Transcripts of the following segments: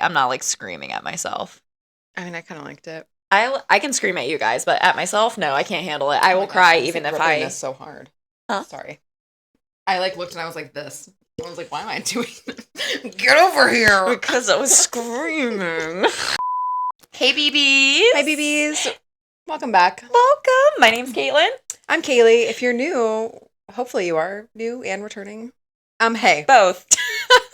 I'm not like screaming at myself. I mean, I kind of liked it. I can scream at you guys, but at myself, no, I can't handle it. I will cry even if I. This so hard. Huh? Sorry. I like looked and I was like this. I was like, why am I doing this? Get over here! Because I was screaming. Hey, BBs. Hi, BBs. Welcome back. Welcome. My name's Caitlin. I'm Kaylee. If you're new, hopefully you are new and returning. Hey. Both.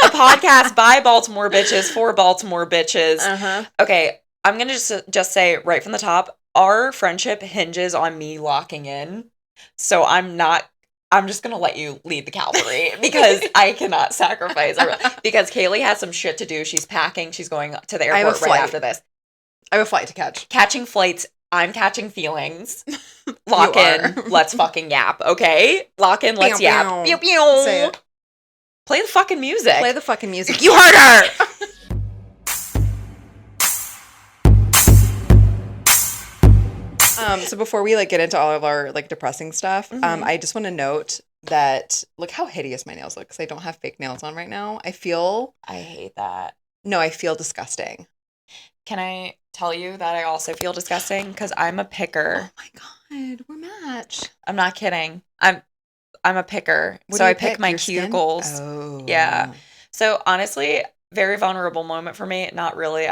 A podcast by Baltimore Bitches for Baltimore Bitches. Uh-huh. Okay, I'm going to just say right from the top, our friendship hinges on me locking in. So I'm just going to let you lead the cavalry because I cannot sacrifice. Because Kaylee has some shit to do. She's packing. She's going to the airport right after this. I have a flight to catch. Catching flights. I'm catching feelings. Lock in. Let's fucking yap, okay? Lock in. Let's yap. Pew, pew. Say it. Play the fucking music. Play the fucking music. You heard her! So before we get into all of our depressing stuff, I just want to note that look how hideous my nails look because I don't have fake nails on right now. I hate that. No, I feel disgusting. Can I tell you that I also feel disgusting because I'm a picker. Oh my god, we're matched. I'm not kidding. I'm a picker. So I pick my cuticles. Oh. Yeah. So honestly, very vulnerable moment for me. Not really.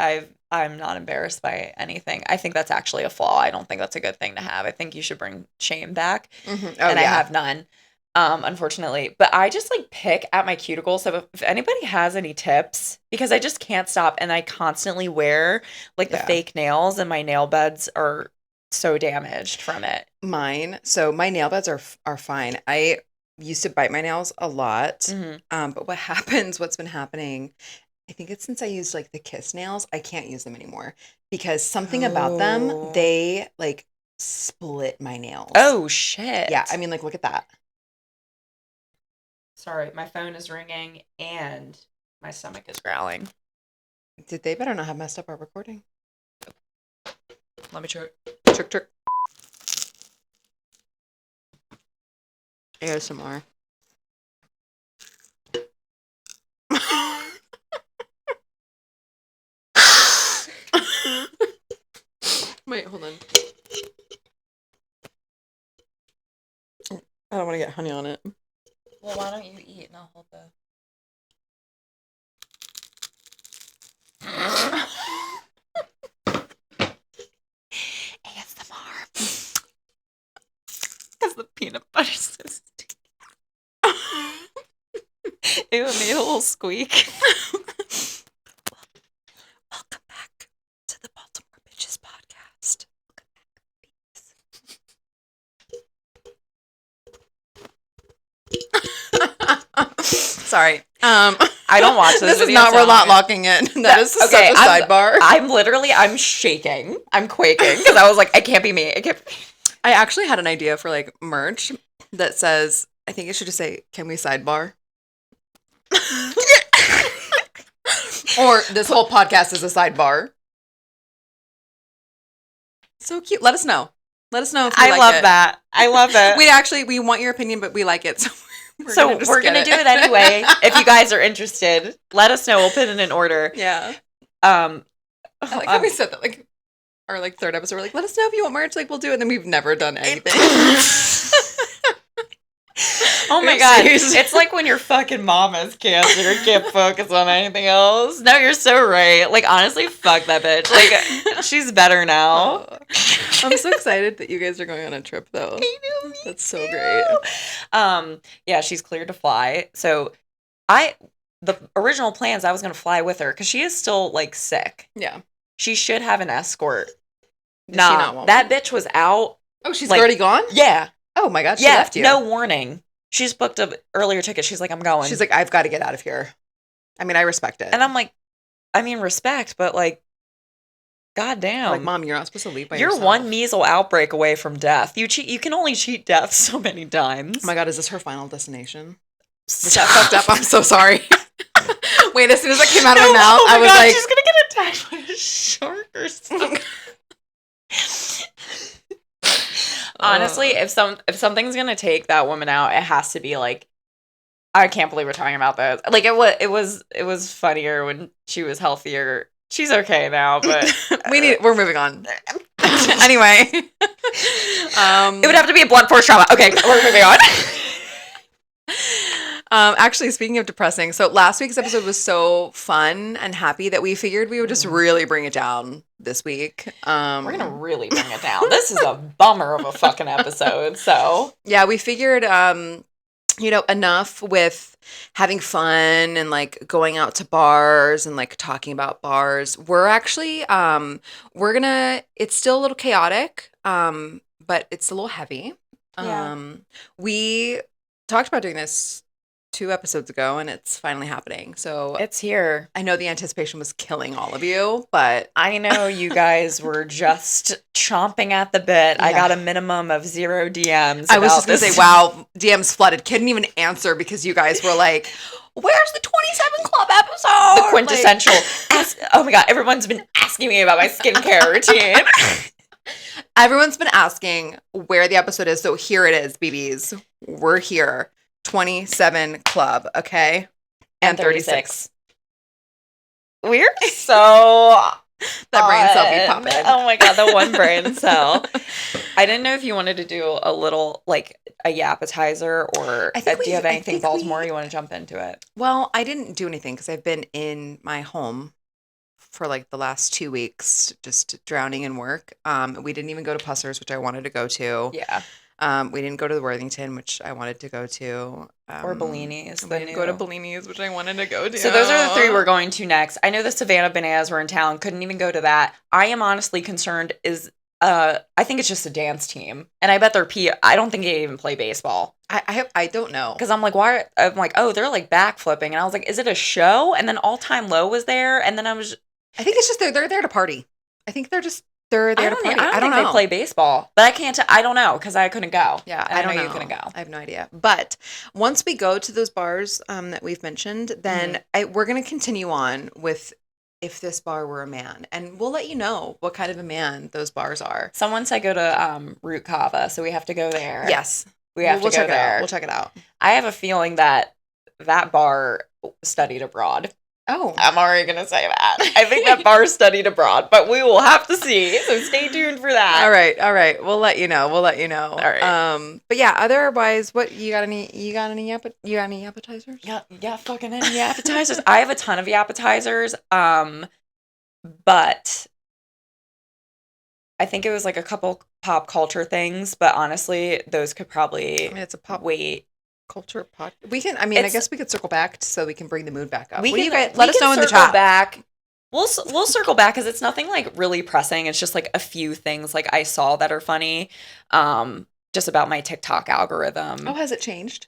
I'm not embarrassed by anything. I think that's actually a flaw. I don't think that's a good thing to have. I think you should bring shame back. Mm-hmm. I have none, unfortunately. But I just pick at my cuticles. So if anybody has any tips, because I just can't stop and I constantly wear the fake nails and my nail beds are so damaged from it. Mine. So my nail beds are fine. I used to bite my nails a lot. Mm-hmm. But what's been happening, I think it's since I used the kiss nails, I can't use them anymore because something about them, they split my nails. Oh shit. Yeah, I mean look at that. Sorry, my phone is ringing and my stomach is growling. Did they better not have messed up our recording? Let me check. Trick. ASMR. Wait, hold on. I don't want to get honey on it. Well, why don't you eat and I'll hold the... ASMR. Because the peanut butter so sticky. It made a little squeak. Welcome back to the Baltimore Bitches podcast. Sorry. I don't watch this is not, we're not locking in. That is such a sidebar. I'm shaking. I'm quaking because I was like, it can't be me. I actually had an idea for merch that says, I think it should just say, can we sidebar? Or this whole podcast is a sidebar. So cute. Let us know. Let us know if you like it. I love that. I love it. We want your opinion, but we like it. So we're going to do it anyway. If you guys are interested, let us know. We'll put it in order. Yeah. I like how we said that, our third episode, we're let us know if you want merch, we'll do it. And then we've never done anything. Oh my God. It's like when your fucking mom has cancer and can't focus on anything else. No, you're so right. Honestly, fuck that bitch. She's better now. I'm so excited that you guys are going on a trip, though. I know, that's so great. Yeah, she's cleared to fly. So the original plans, I was going to fly with her because she is still sick. Yeah. She should have an escort. Nah, that bitch was out. Oh, she's already gone? Yeah. Oh my God, she left you. No warning. She's booked an earlier ticket. She's like, I'm going. She's like, I've got to get out of here. I mean, I respect it. And I'm like, I mean, respect, but goddamn. Mom, you're not supposed to leave by yourself. You're one measle outbreak away from death. You can only cheat death so many times. Oh my God, is this her final destination? Was that fucked up? I'm so sorry. Wait, as soon as that came out of my mouth, I was like, she's gonna get attacked by a shark or something. Honestly, if something's gonna take that woman out, it has to be I can't believe we're talking about this. Like it was funnier when she was healthier. She's okay now, but we're moving on. Anyway. It would have to be a blunt force trauma. Okay, we're moving on. Actually, speaking of depressing, so last week's episode was so fun and happy that we figured we would just really bring it down this week. We're gonna really bring it down. This is a bummer of a fucking episode. So yeah, we figured, enough with having fun and like going out to bars and like talking about bars. We're actually, it's still a little chaotic, but it's a little heavy. Yeah. We talked about doing this 2 episodes ago, and it's finally happening. So it's here. I know the anticipation was killing all of you, but I know you guys were just chomping at the bit. Yeah. I got a minimum of 0 DMs. I was just going to say, wow, DMs flooded. Couldn't even answer because you guys were like, where's the 27 Club episode? The quintessential. Oh my God, everyone's been asking me about my skincare routine. Everyone's been asking where the episode is. So here it is, BBs. We're here. 27 Club, okay? And 36. We're so... that brain cell be popping. Oh my God, the one brain cell. I didn't know if you wanted to do a little, like, a yappetizer, or do you have anything Baltimore you want to jump into it? Well, I didn't do anything because I've been in my home for like the last 2 weeks, just drowning in work. We didn't even go to Pussers, which I wanted to go to. Yeah. We didn't go to the Worthington, which I wanted to go to. Or Bellini's. We didn't go to Bellini's, which I wanted to go to. So those are the 3 we're going to next. I know the Savannah Bananas were in town. Couldn't even go to that. I am honestly concerned I think it's just a dance team. And I bet I don't think they even play baseball. I don't know. Because I'm like, why? I'm like, oh, they're like backflipping. And I was like, is it a show? And then All Time Low was there. And then I think it's just they're there to party. I think they're there to party. I don't know. They play baseball, but I can't. I don't know because I couldn't go. Yeah, I don't know. You couldn't go. I have no idea. But once we go to those bars that we've mentioned, then we're gonna continue on with If This Bar Were a Man, and we'll let you know what kind of a man those bars are. Someone said go to Root Kava, so we have to go there. Yes, we have to go there. We'll check it out. I have a feeling that bar studied abroad. Oh. I'm already going to say that. I think that bar studied abroad, but we will have to see. So stay tuned for that. All right. We'll let you know. All right. But yeah, otherwise, what you got any appetizers? Yeah, fucking any appetizers. I have a ton of appetizers. But I think it was like a couple pop culture things, but honestly, those could probably it's a pop culture pod. We can. I guess we could circle back so we can bring the mood back up. Let us know in the chat. Back. We'll circle back because it's nothing like really pressing. It's just like a few things like I saw that are funny. Just about my TikTok algorithm. Oh, has it changed?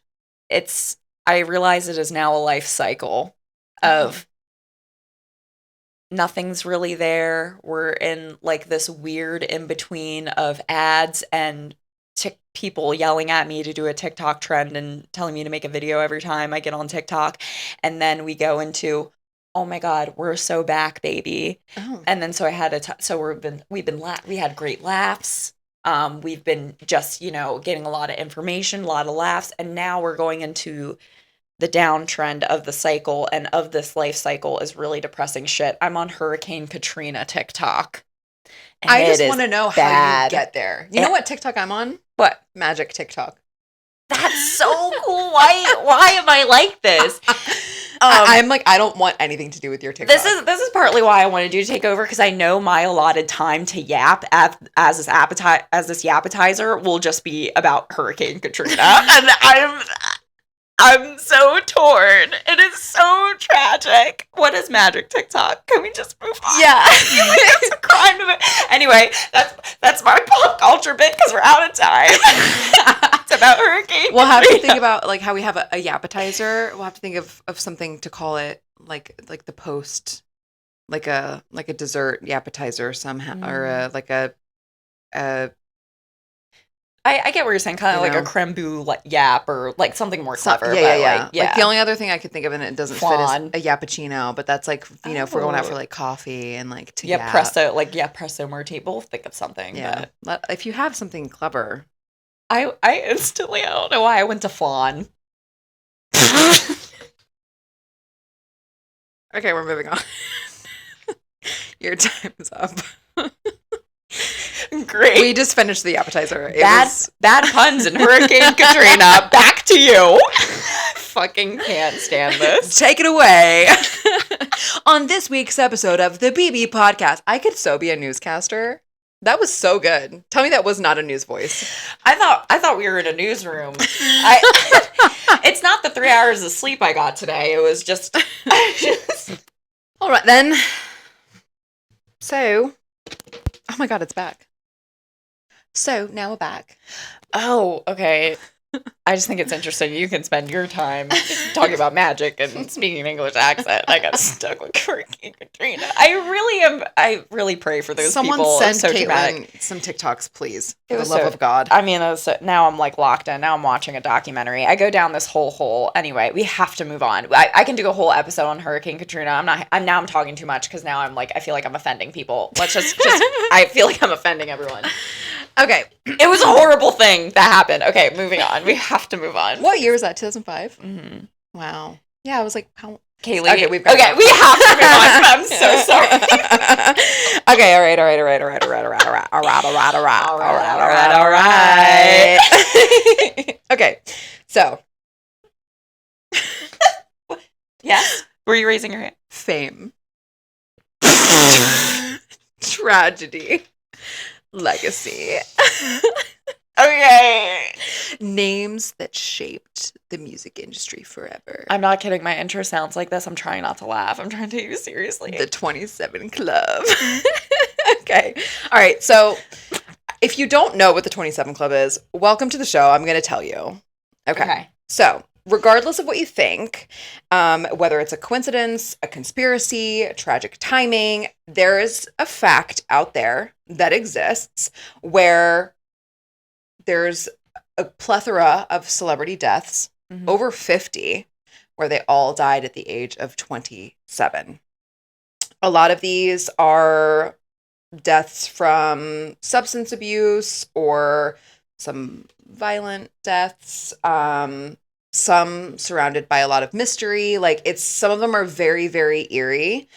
I realize it is now a life cycle of nothing's really there. We're in like this weird in between of ads and people yelling at me to do a TikTok trend and telling me to make a video every time I get on TikTok. And then we go into, oh my God, we're so back, baby. Oh. And then so I had we had great laughs. We've been just, getting a lot of information, a lot of laughs. And now we're going into the downtrend of the cycle, and of this life cycle is really depressing shit. I'm on Hurricane Katrina TikTok. I just want to know how you get there. You know what TikTok I'm on? What? Magic TikTok. That's so cool. Why am I like this? I'm like, I don't want anything to do with your TikTok. This is partly why I wanted you to take over, because I know my allotted time to yap as this appetizer will just be about Hurricane Katrina, and I'm so torn. It is so tragic. What is magic TikTok? Can we just move on? Yeah. It's a crime to it. Anyway, that's my pop culture bit because we're out of time. It's about Hurricane. We'll have to think about like how we have a yappetizer. We'll have to think of something to call it like the post, like a dessert yappetizer somehow, or like a I get what you're saying, kind of like a creme brulee yap, or like something more clever. Yeah. Like the only other thing I could think of, and it doesn't fit, is a yappuccino. But that's like, if we're going out for like coffee and like to yap. Presso martini. We'll think of something. Yeah. But if you have something clever. I instantly, I don't know why I went to flan. Okay, we're moving on. Your time is up. Great. We just finished the appetizer. Bad puns and Hurricane Katrina. Back to you. Fucking can't stand this. Take it away. On this week's episode of the BB Podcast, I could so be a newscaster. That was so good. Tell me that was not a news voice. I thought we were in a newsroom. It's not the 3 hours of sleep I got today. It was just. All right then. So, oh my God, it's back. So now we're back. Oh, okay. I just think it's interesting. You can spend your time talking about magic and speaking an English accent. I got stuck with Hurricane Katrina. I really pray for those people. Someone send Caitlin some TikToks, please. For the love of God. I mean, now I'm like locked in. Now I'm watching a documentary. I go down this whole hole. Anyway, we have to move on. I can do a whole episode on Hurricane Katrina. I'm talking too much because now I feel like I'm offending people. Let's just I feel like I'm offending everyone. Okay. It was a horrible thing that happened. Okay, moving on. We have to move on. What year was that? 2005? Mm-hmm. Wow. Yeah, I was like, how? Kaylee. Okay, we have to move on. I'm so sorry. Okay, all right. Okay, so. Yes? Were you raising your hand? Fame. Tragedy. Legacy. Okay. Names that shaped the music industry forever. I'm not kidding. My intro sounds like this. I'm trying not to laugh. I'm trying to take you seriously. The 27 Club. Okay. All right. So if you don't know what the 27 Club is, welcome to the show. I'm going to tell you. Okay. So regardless of what you think, whether it's a coincidence, a conspiracy, tragic timing, there is a fact out there that exists where there's a plethora of celebrity deaths, over 50, where they all died at the age of 27. A lot of these are deaths from substance abuse or some violent deaths, some surrounded by a lot of mystery. Some of them are very, very eerie.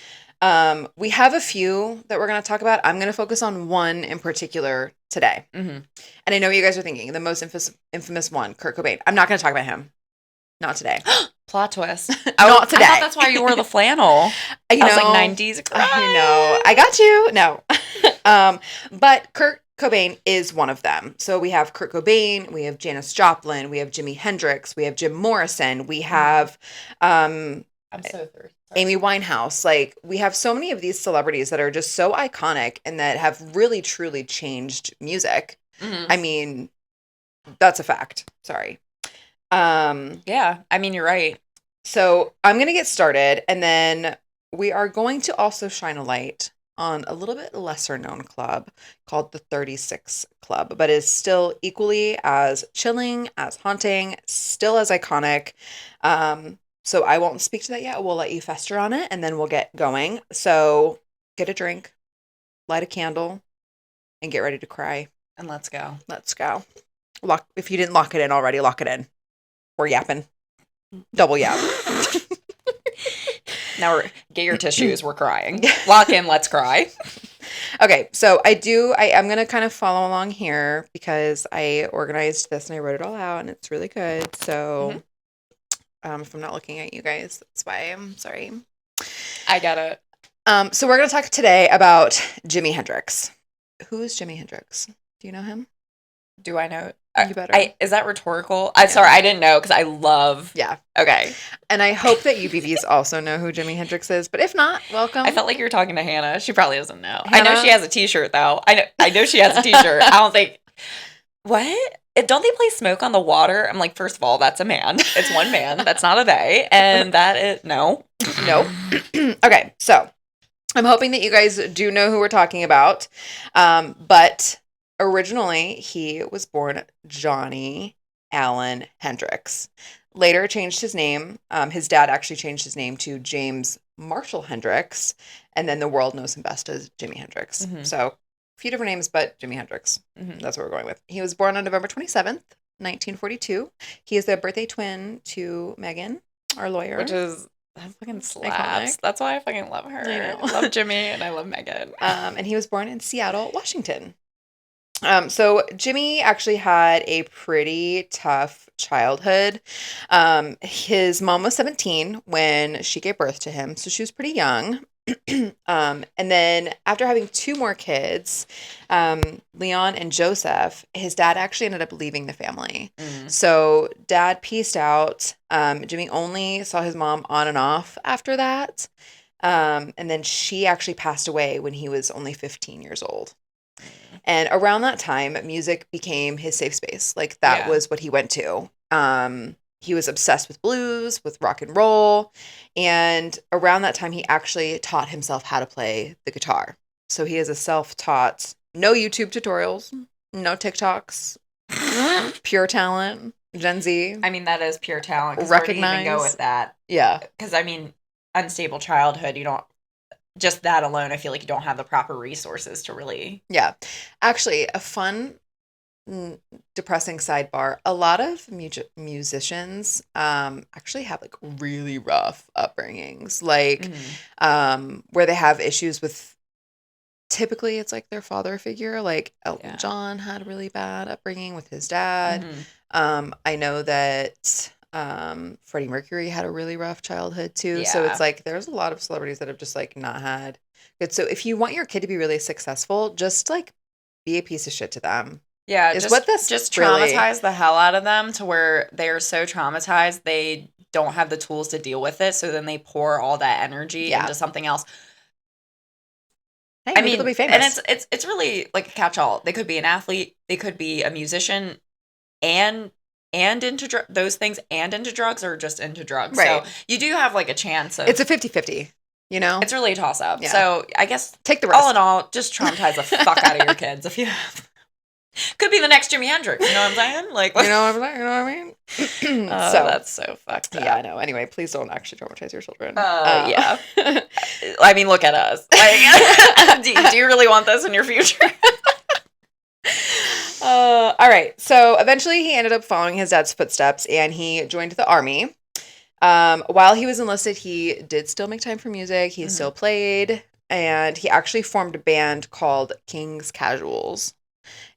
We have a few that we're going to talk about. I'm going to focus on one in particular today. Mm-hmm. And I know what you guys are thinking. The most infamous one, Kurt Cobain. I'm not going to talk about him. Not today. Plot twist. Not today. I thought that's why you wore the flannel. I was like 90s. I know. I got you. No. But Kurt Cobain is one of them. So we have Kurt Cobain, we have Janis Joplin, we have Jimi Hendrix, we have Jim Morrison, we have I'm so thirsty. Amy Winehouse. We have so many of these celebrities that are just so iconic and that have really, truly changed music. Mm-hmm. I mean, that's a fact. Sorry. Yeah, I mean, you're right. So I'm going to get started, and then we are going to also shine a light on a little bit lesser known club called the 36 Club, but is still equally as chilling, as haunting, still as iconic. So I won't speak to that yet. We'll let you fester on it, and then we'll get going. So get a drink, light a candle, and get ready to cry. And let's go. Let's go. If you didn't lock it in already, lock it in. We're yapping. Double yap. Now get your tissues. We're crying. Lock in. Let's cry. Okay. So I'm going to kind of follow along here because I organized this and I wrote it all out and it's really good. So if I'm not looking at you guys, that's why I'm sorry. I got it. So we're going to talk today about Jimi Hendrix. Who is Jimi Hendrix? Do you know him? Do I know? You better. Is that rhetorical? I'm sorry, I didn't know because I love. Yeah. Okay. And I hope that you BBs also know who Jimi Hendrix is, but if not, welcome. I felt like you were talking to Hannah. She probably doesn't know. Hannah? I know she has a T-shirt though. I know she has a T-shirt. I don't think. What? Don't they play Smoke on the Water? I'm like, first of all, that's a man. It's one man. That's not a they. And that is no. Nope. Okay, so I'm hoping that you guys do know who we're talking about, but. Originally, he was born Johnny Allen Hendrix. Later changed his name. His dad actually changed his name to James Marshall Hendrix. And then the world knows him best as Jimi Hendrix. Mm-hmm. So a few different names, but Jimi Hendrix. Mm-hmm. That's what we're going with. He was born on November 27th, 1942. He is the birthday twin to Megan, our lawyer. Which is, that fucking slaps. Iconic. That's why I fucking love her. I know. I love Jimmy and I love Megan. And he was born in Seattle, Washington. So Jimmy actually had a pretty tough childhood. His mom was 17 when she gave birth to him, so she was pretty young. And then after having two more kids, Leon and Joseph, his dad actually ended up leaving the family. So dad pieced out. Jimmy only saw his mom on and off after that. And then she actually passed away when he was only 15 years old. And around that time, music became his safe space. Like, that was what he went to. He was obsessed with blues, with rock and roll. And around that time, he actually taught himself how to play the guitar. So he is a self-taught, no YouTube tutorials, no TikToks, pure talent, Gen Z. I mean, that is pure talent. Recognize. Where do you even go with that? Yeah. Because, I mean, unstable childhood, you don't, just that alone, I feel like you don't have the proper resources to really. Yeah. Actually, a fun, depressing sidebar. A lot of musicians actually have like really rough upbringings, like where they have issues with, typically it's like their father figure. Like Elton John had a really bad upbringing with his dad. I know that Freddie Mercury had a really rough childhood too. So it's like there's a lot of celebrities that have just like not had good. So if you want your kid to be really successful, just like be a piece of shit to them. Yeah, is what this just really traumatize the hell out of them to where they are so traumatized they don't have the tools to deal with it. So then they pour all that energy into something else. Hey, I mean, they'll be famous. And it's really like a catch-all. They could be an athlete, they could be a musician, and into those things, and into drugs, or just into drugs. Right. So you do have like a chance of. It's a 50-50, you know? It's really a toss-up. Yeah. So I guess take the risk. All in all, just traumatize the fuck out of your kids if you have. Could be the next Jimi Hendrix, you know what I'm saying? Like, you know what I'm saying? You know what I mean? So that's so fucked up. Yeah, I know. Anyway, please don't actually traumatize your children. Yeah. I mean, look at us. Like, do you really want this in your future? All right. So eventually he ended up following his dad's footsteps and he joined the army. While he was enlisted, he did still make time for music. He still played, and he actually formed a band called King's Casuals.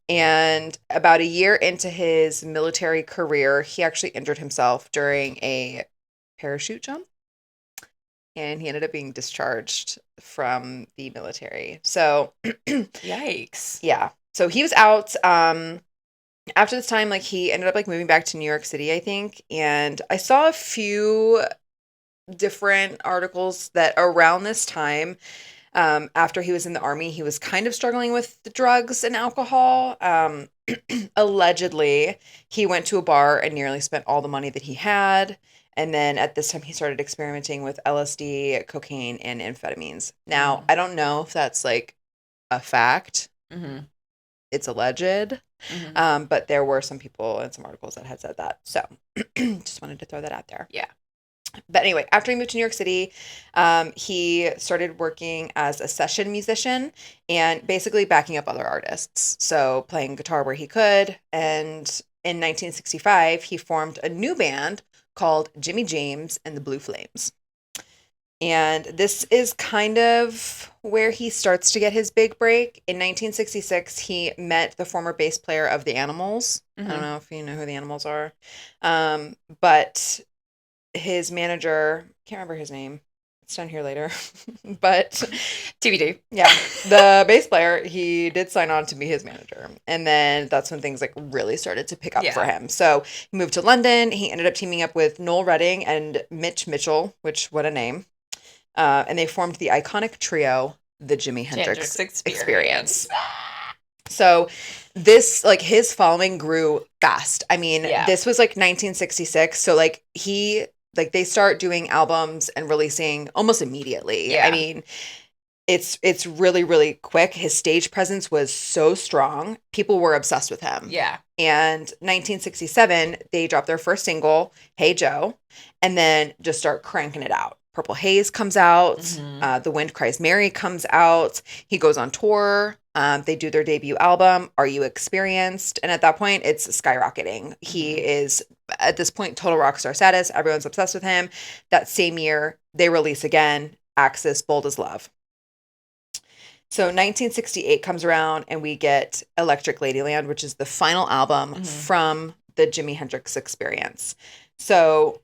And about a year into his military career, he actually injured himself during a parachute jump. And he ended up being discharged from the military. So, yikes. Yeah. So he was out. After this time, like, he ended up like moving back to New York City, I think. And I saw a few different articles that around this time, after he was in the army, he was kind of struggling with the drugs and alcohol. Allegedly, he went to a bar and nearly spent all the money that he had. And then at this time, he started experimenting with LSD, cocaine, and amphetamines. Now, I don't know if that's like a fact. It's alleged. But there were some people and some articles that had said that. So just wanted to throw that out there. Yeah. But anyway, after he moved to New York City, he started working as a session musician and basically backing up other artists. So playing guitar where he could. And in 1965, he formed a new band called Jimmy James and the Blue Flames. And this is kind of where he starts to get his big break. In 1966, he met the former bass player of The Animals. I don't know if you know who The Animals are. But his manager, can't remember his name. It's down here later. But TBD. Yeah. The bass player, he did sign on to be his manager. And then that's when things like really started to pick up for him. So he moved to London. He ended up teaming up with Noel Redding and Mitch Mitchell, which, what a name. And they formed the iconic trio, the Jimi Hendrix Experience. So this, like, his following grew fast. I mean, this was like 1966. So like they start doing albums and releasing almost immediately. Yeah. I mean, it's really, really quick. His stage presence was so strong. People were obsessed with him. Yeah. And 1967, they dropped their first single, Hey Joe, and then just start cranking it out. Purple Haze comes out. The Wind Cries Mary comes out. He goes on tour. They do their debut album, Are You Experienced? And at that point, it's skyrocketing. He is, at this point, total rock star status. Everyone's obsessed with him. That same year, they release again, Axis, Bold as Love. So 1968 comes around, and we get Electric Ladyland, which is the final album from the Jimi Hendrix Experience. So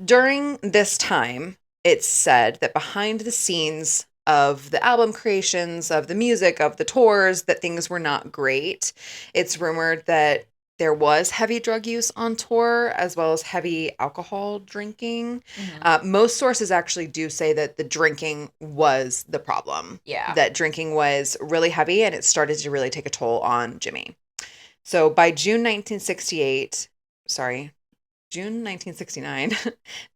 during this time, it's said that behind the scenes of the album creations, of the music, of the tours, that things were not great. It's rumored that there was heavy drug use on tour, as well as heavy alcohol drinking. Most sources actually do say that the drinking was the problem. Yeah. That drinking was really heavy, and it started to really take a toll on Jimmy. So by June 1969,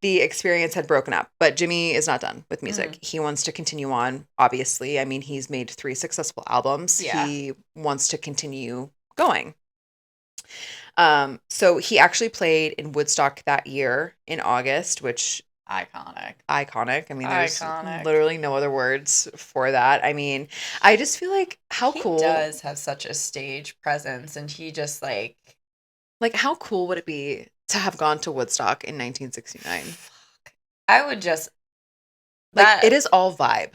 the Experience had broken up, but Jimmy is not done with music. He wants to continue on, obviously. I mean, he's made 3 successful albums. Yeah. He wants to continue going. So he actually played in Woodstock that year in August, which... Iconic. I mean, there's literally no other words for that. I mean, I just feel like how cool... He does have such a stage presence, and he just, like... Like, how cool would it be to have gone to Woodstock in 1969? I would just... Like, it is all vibe.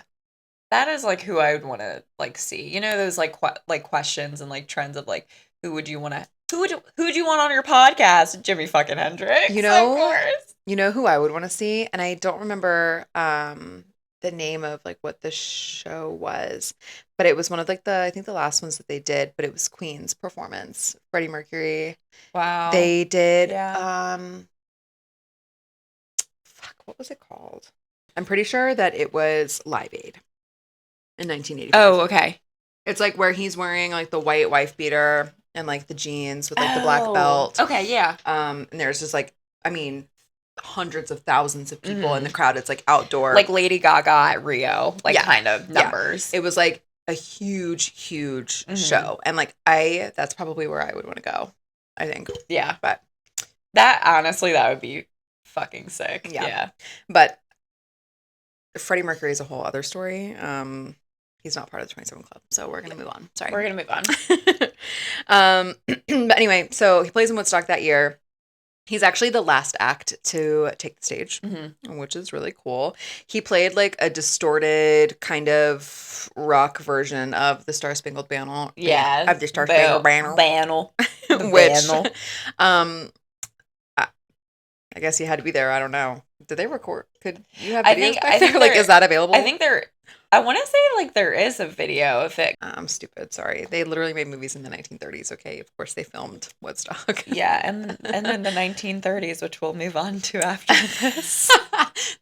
That is, like, who I would want to, like, see. You know, those, like, questions and, like, trends of, like, who would you want on your podcast? Jimi fucking Hendrix, you know, of course. You know who I would want to see? And I don't remember the name of, like, what the show was. But it was one of, like, I think the last ones that they did. But it was Queen's performance. Freddie Mercury. Wow. They did, Yeah. What was it called? I'm pretty sure that it was Live Aid in 1985. Oh, okay. It's, like, where he's wearing, like, the white wife beater and, like, the jeans with, like, the black belt. Okay, yeah. And there's just, like, I mean, hundreds of thousands of people in the crowd. It's, like, outdoor. Like Lady Gaga at Rio, like, kind of numbers. Yeah. It was, like, a huge, huge show. And, like, that's probably where I would want to go, I think. Yeah. But honestly, that would be fucking sick. Yeah. But Freddie Mercury is a whole other story. He's not part of the 27 Club, so we're going to move on. Sorry. We're going to move on. But anyway, so he plays in Woodstock that year. He's actually the last act to take the stage, which is really cool. He played, like, a distorted kind of rock version of the Star Spangled Banner. Yeah. Of the Star Spangled Banner. Which, I guess you had to be there. I don't know. Did they record? Could you have videos back there? Like, is that available? I think I want to say, like, there is a video of it. I'm stupid. Sorry. They literally made movies in the 1930s. Okay. Of course they filmed Woodstock. Yeah. And then the 1930s, which we'll move on to after this.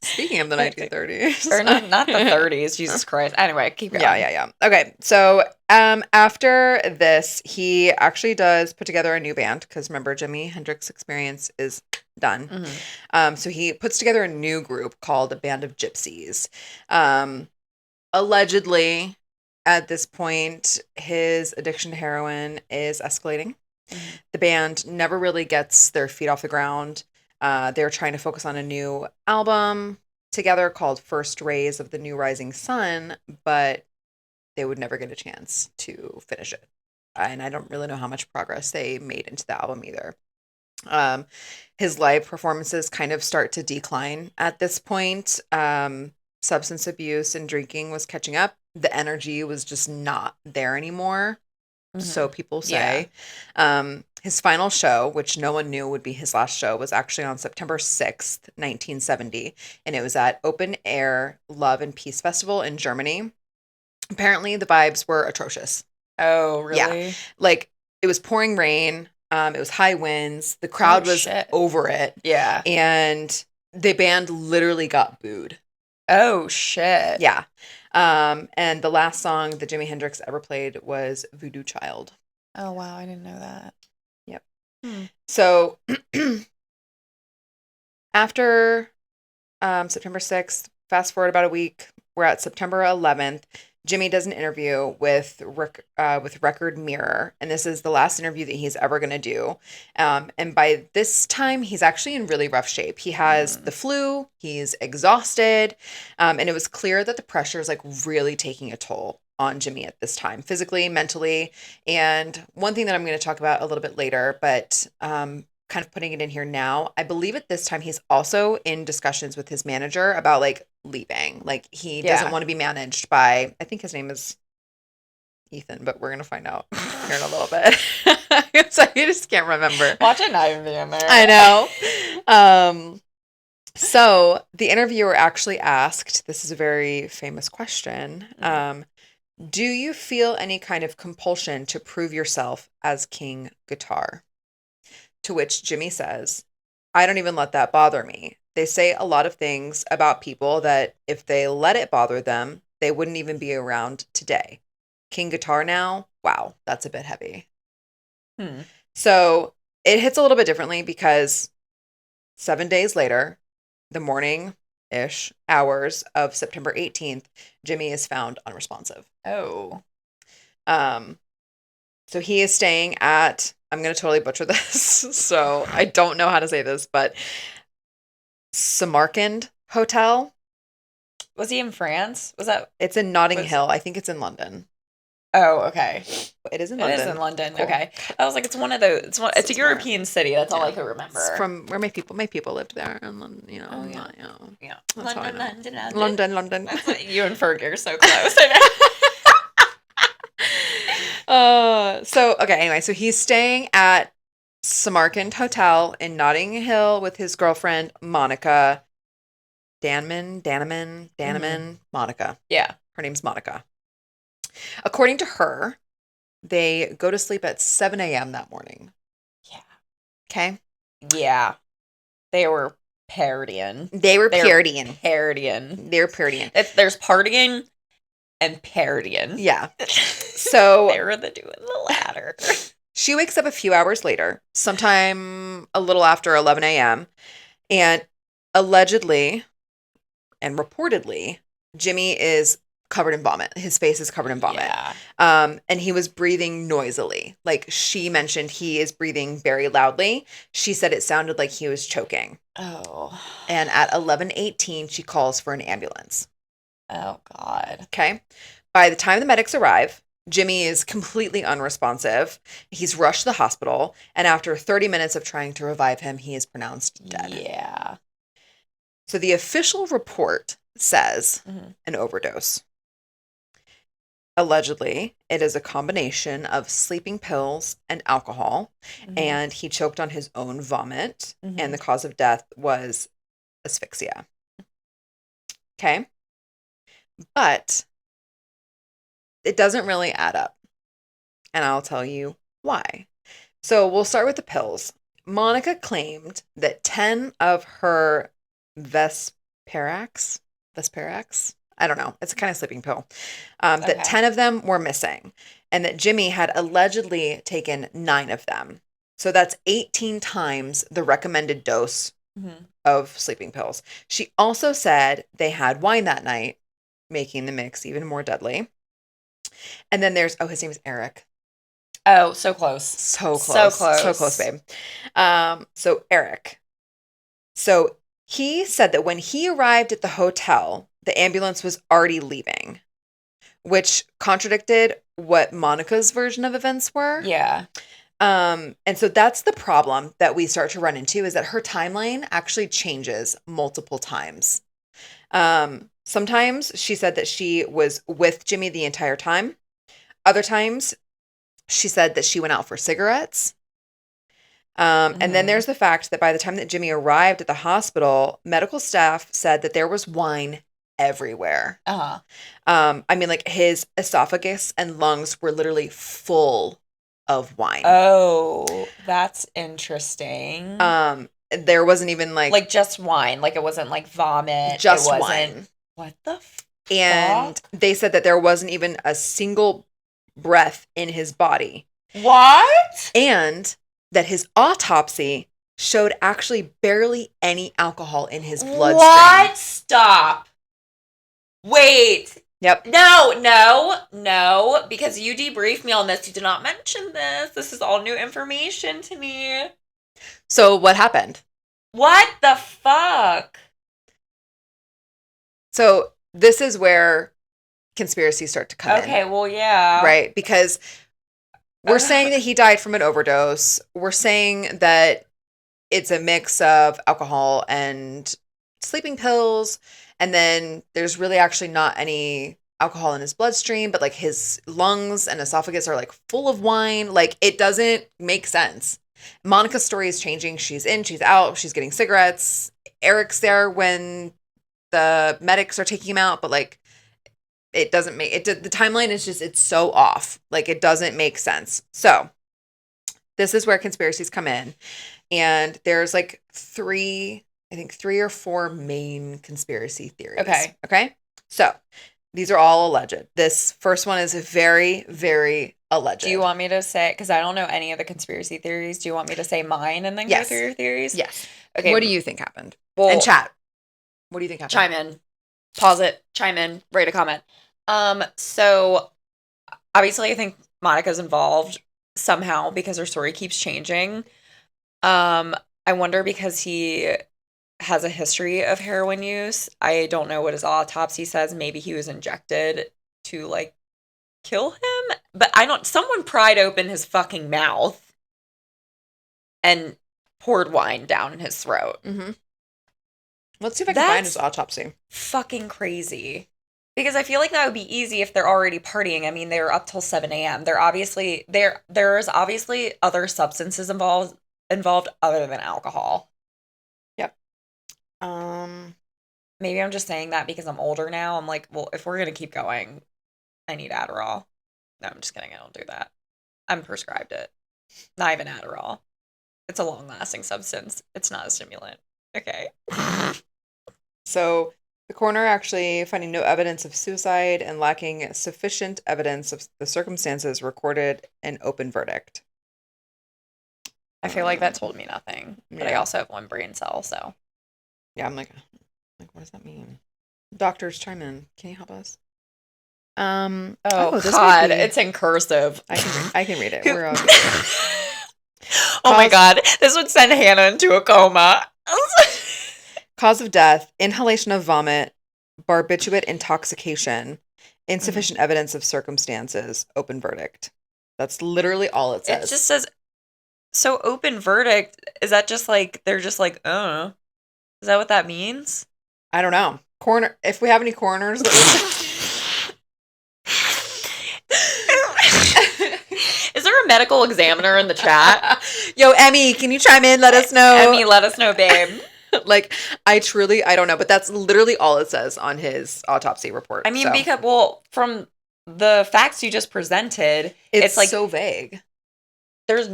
Speaking of the 1930s. Or not the 30s. Jesus Christ. Anyway, keep going. Yeah. Okay. So, after this, he actually does put together a new band because remember, Jimi Hendrix Experience is done. So he puts together a new group called a Band of Gypsies. Allegedly, at this point, his addiction to heroin is escalating. The band never really gets their feet off the ground. They're trying to focus on a new album together called First Rays of the New Rising Sun, but they would never get a chance to finish it. And I don't really know how much progress they made into the album either. His live performances kind of start to decline at this point. Substance abuse and drinking was catching up. The energy was just not there anymore. So people say. His final show, which no one knew would be his last show, was actually on September 6th, 1970. And it was at Open Air Love and Peace Festival in Germany. Apparently, the vibes were atrocious. Oh, really? Yeah. Like, it was pouring rain. It was high winds. The crowd was over it. Yeah. And the band literally got booed. Oh, shit. Yeah. And the last song that Jimi Hendrix ever played was Voodoo Child. Oh, wow. I didn't know that. Yep. So after September 6th, fast forward about a week, we're at September 11th. Jimmy does an interview with Record Mirror, and this is the last interview that he's ever going to do. And by this time, he's actually in really rough shape. He has the flu, he's exhausted, and it was clear that the pressure is, like, really taking a toll on Jimmy at this time, physically, mentally. And one thing that I'm going to talk about a little bit later, but kind of putting it in here now, I believe at this time he's also in discussions with his manager about like leaving. Like he doesn't want to be managed by, I think his name is Ethan, but we're going to find out here in a little bit. So you just can't remember. Watch it not even be in there. I know. So the interviewer actually asked, this is a very famous question, do you feel any kind of compulsion to prove yourself as King Guitar? To which Jimmy says, I don't even let that bother me. They say a lot of things about people that if they let it bother them, they wouldn't even be around today. King Guitar now? Wow, that's a bit heavy. So it hits a little bit differently because 7 days later, the morning-ish hours of September 18th, Jimmy is found unresponsive. Oh. So he is staying at, I'm going to totally butcher this, so I don't know how to say this, but Samarkand Hotel. Was he in France? Was that? It's in Notting Hill. I think it's in London. Oh, okay. It is in London. It is in London. Cool. Okay. I was like, it's one of those. It's a European city. That's all I could remember. It's from where my people lived there in London. You know. Oh, yeah. Yeah. London. London. You and Fergie are so close. So okay. Anyway, so he's staying at Samarkand Hotel in Notting Hill with his girlfriend Monica. Danneman, Monica. Yeah. Her name's Monica. According to her, they go to sleep at 7 a.m. that morning. Yeah. Okay? Yeah. They were partying. They were partying. There's partying and partying. Yeah. So they were doing the latter. She wakes up a few hours later, sometime a little after 11 a.m., and allegedly and reportedly, Jimmy is covered in vomit. His face is covered in vomit. Yeah. And he was breathing noisily. Like she mentioned, he is breathing very loudly. She said it sounded like he was choking. Oh. And at 11:18, she calls for an ambulance. Oh, God. Okay. By the time the medics arrive, Jimmy is completely unresponsive. He's rushed to the hospital. And after 30 minutes of trying to revive him, he is pronounced dead. Yeah. So the official report says an overdose. Allegedly, it is a combination of sleeping pills and alcohol, and he choked on his own vomit, and the cause of death was asphyxia. Okay? But it doesn't really add up, and I'll tell you why. So we'll start with the pills. Monica claimed that 10 of her Vesperax, I don't know. It's a kind of sleeping pill. That 10 of them were missing and that Jimmy had allegedly taken 9 of them. So that's 18 times the recommended dose of sleeping pills. She also said they had wine that night, making the mix even more deadly. And then there's, his name is Eric. Oh, so close. So close, babe. So Eric. So he said that when he arrived at the hotel, the ambulance was already leaving, which contradicted what Monica's version of events were. Yeah. And so that's the problem that we start to run into is that her timeline actually changes multiple times. Sometimes she said that she was with Jimmy the entire time. Other times she said that she went out for cigarettes. And then there's the fact that by the time that Jimmy arrived at the hospital, medical staff said that there was wine everywhere. I mean, like his esophagus and lungs were literally full of wine. Oh, that's interesting. There wasn't even like just wine. Like it wasn't like vomit. Just wine. What the fuck? And they said that there wasn't even a single breath in his body. What? And that his autopsy showed actually barely any alcohol in his bloodstream. What? Stop. Wait. Yep. No, because you debriefed me on this. You did not mention this. This is all new information to me. So what happened? What the fuck? So this is where conspiracies start to come in. Okay, well, yeah. Right? Because we're saying that he died from an overdose. We're saying that it's a mix of alcohol and sleeping pills. And then there's really actually not any alcohol in his bloodstream, but like his lungs and esophagus are like full of wine. Like it doesn't make sense. Monica's story is changing. She's in, she's out, she's getting cigarettes. Eric's there when the medics are taking him out, but like it doesn't make it. The timeline is just, it's so off. Like it doesn't make sense. So this is where conspiracies come in. And there's like three or four main conspiracy theories. Okay. Okay. So these are all alleged. This first one is very, very alleged. Do you want me to say, because I don't know any of the conspiracy theories, do you want me to say mine and then Yes. go through your theories? Yes. Okay. What do you think happened? Well, and chat. What do you think happened? Chime in. Pause it. Chime in. Write a comment. So obviously I think Monica's involved somehow because her story keeps changing. I wonder because he has a history of heroin use. I don't know what his autopsy says. Maybe he was injected to like kill him, but someone pried open his fucking mouth and poured wine down his throat. Mm-hmm. Let's see if I can find his autopsy. Fucking crazy. Because I feel like that would be easy if they're already partying. I mean, they were up till 7 a.m. There's obviously other substances involved other than alcohol. Yep. Maybe I'm just saying that because I'm older now. I'm like, well, if we're gonna keep going, I need Adderall. No, I'm just kidding. I don't do that. I'm prescribed it. Not even Adderall. It's a long-lasting substance. It's not a stimulant. Okay. So the coroner actually finding no evidence of suicide and lacking sufficient evidence of the circumstances recorded an open verdict. I feel like that told me nothing, but I also have one brain cell, so. Yeah, I'm like, what does that mean? Doctors, chime in. Can you help us? Oh God, it's in cursive. I can read it. We're all Oh my God, this would send Hannah into a coma. Cause of death: inhalation of vomit, barbiturate intoxication, insufficient evidence of circumstances, open verdict. That's literally all it says. It just says, so open verdict, is that just like, they're just like, is that what that means? I don't know. Coroner, if we have any coroners that Is there a medical examiner in the chat? Yo, Emmy, can you chime in? Let us know. Emmy, let us know, babe. Like, I don't know, but that's literally all it says on his autopsy report. I mean, because, well, from the facts you just presented, it's like so vague. There's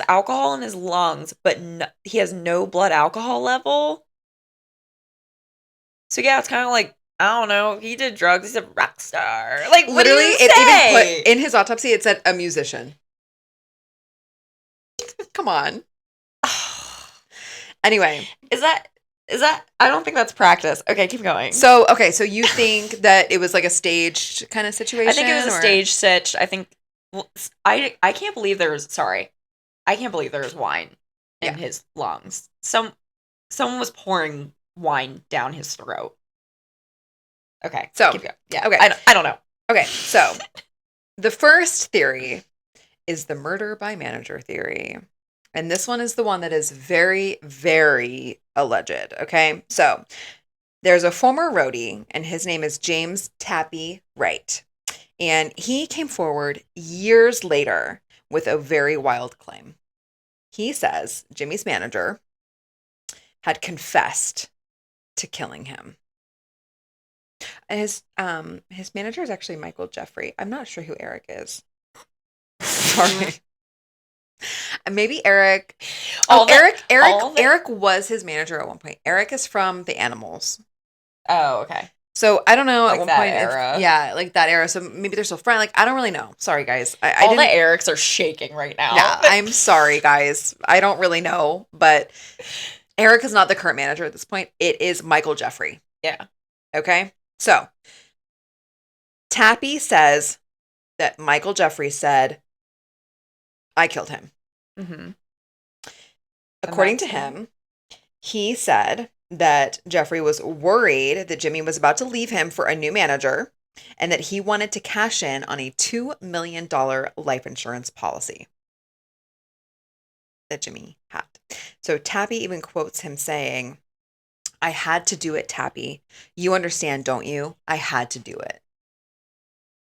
alcohol in his lungs, but he has no blood alcohol level. So yeah, it's kind of like, I don't know, he did drugs, he's a rock star. Like, literally, it even put in his autopsy, it said a musician. Come on. Anyway. Is that, I don't think that's practice. Okay, keep going. So you think that it was like a staged kind of situation? I think it was a stage sitch. I think, I can't believe I can't believe there's wine in his lungs. Someone was pouring wine down his throat. Okay, so keep going. Yeah, okay. I don't know. Okay, so the first theory is the murder by manager theory. And this one is the one that is very, very alleged. Okay, so there's a former roadie, and his name is James Tappy Wright. And he came forward years later with a very wild claim. He says Jimmy's manager had confessed to killing him. And his manager is actually Michael Jeffrey. I'm not sure who Eric is. Sorry. Maybe Eric. Eric was his manager at one point. Eric is from The Animals. Oh, okay. So I don't know like at one that point. Era. Like that era. So maybe they're still friends. Like, I don't really know. Sorry, guys. The Erics are shaking right now. Yeah, I'm sorry, guys. I don't really know. But Eric is not the current manager at this point. It is Michael Jeffrey. Yeah. Okay. So Tappy says that Michael Jeffrey said, I killed him. Mm-hmm. According to him, he said that Jeffrey was worried that Jimmy was about to leave him for a new manager. and that he wanted to cash in on a $2 million life insurance policy that Jimmy had. So Tappy even quotes him saying, "I had to do it, Tappy. You understand, don't you? I had to do it."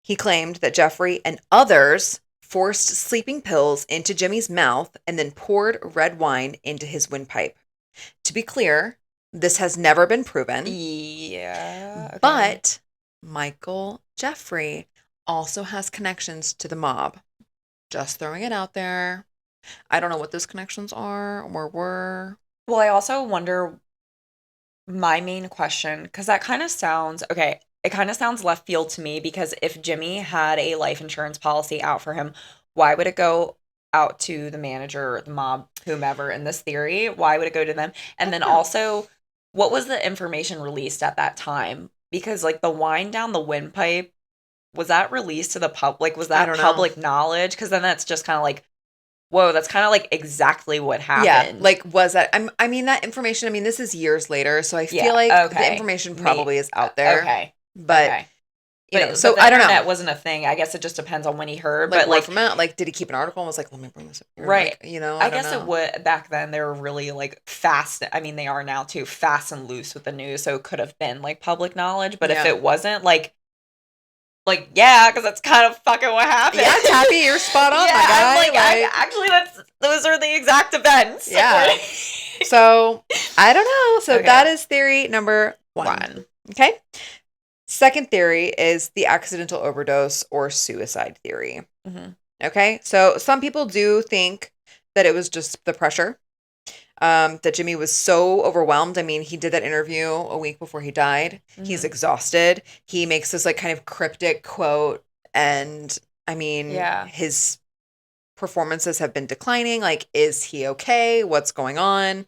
He claimed that Jeffrey and others forced sleeping pills into Jimmy's mouth and then poured red wine into his windpipe. To be clear, this has never been proven, Yeah. Okay. but Michael Jeffrey also has connections to the mob. Just throwing it out there. I don't know what those connections are or were. Well, I also wonder my main question, because that kind of sounds okay. It kind of sounds left field to me because if Jimmy had a life insurance policy out for him, why would it go out to the manager, the mob, whomever in this theory? Why would it go to them? And then also, what was the information released at that time? Because like the wine down the windpipe, was that released to the public? Was I that don't know. public knowledge? Because then that's just kind of like, whoa, that's kind of like exactly what Yeah, happened. like was that? I mean, that information. I mean, this is years later, so I Yeah, feel like the okay. information probably is out there. Okay. But Okay. you know, But so the I don't know. internet wasn't a thing. I guess it just depends on when he heard. Like But word like, from out. Like, did he keep an article and was like, "Let me bring this up here"? right. Like, you know, I don't guess it know. would back then. They were really like fast. I mean, they are now too fast and loose with the news. So it could have been like public knowledge. But if Yeah. it wasn't, like yeah, because that's kind of fucking what happened. Yeah, Tappy, you're spot on, Yeah, my guy. I'm actually those are the exact events. Yeah. So I don't know. So Okay. that is theory number one. Okay. Second theory is the accidental overdose or suicide theory. Mhm. Okay. So some people do think that it was just the pressure. That Jimmy was so overwhelmed. I mean, he did that interview a week before he died. He's Mhm. exhausted. He makes this like kind of cryptic quote. And I mean, Yeah. his performances have been declining. Like, is he okay? What's going on?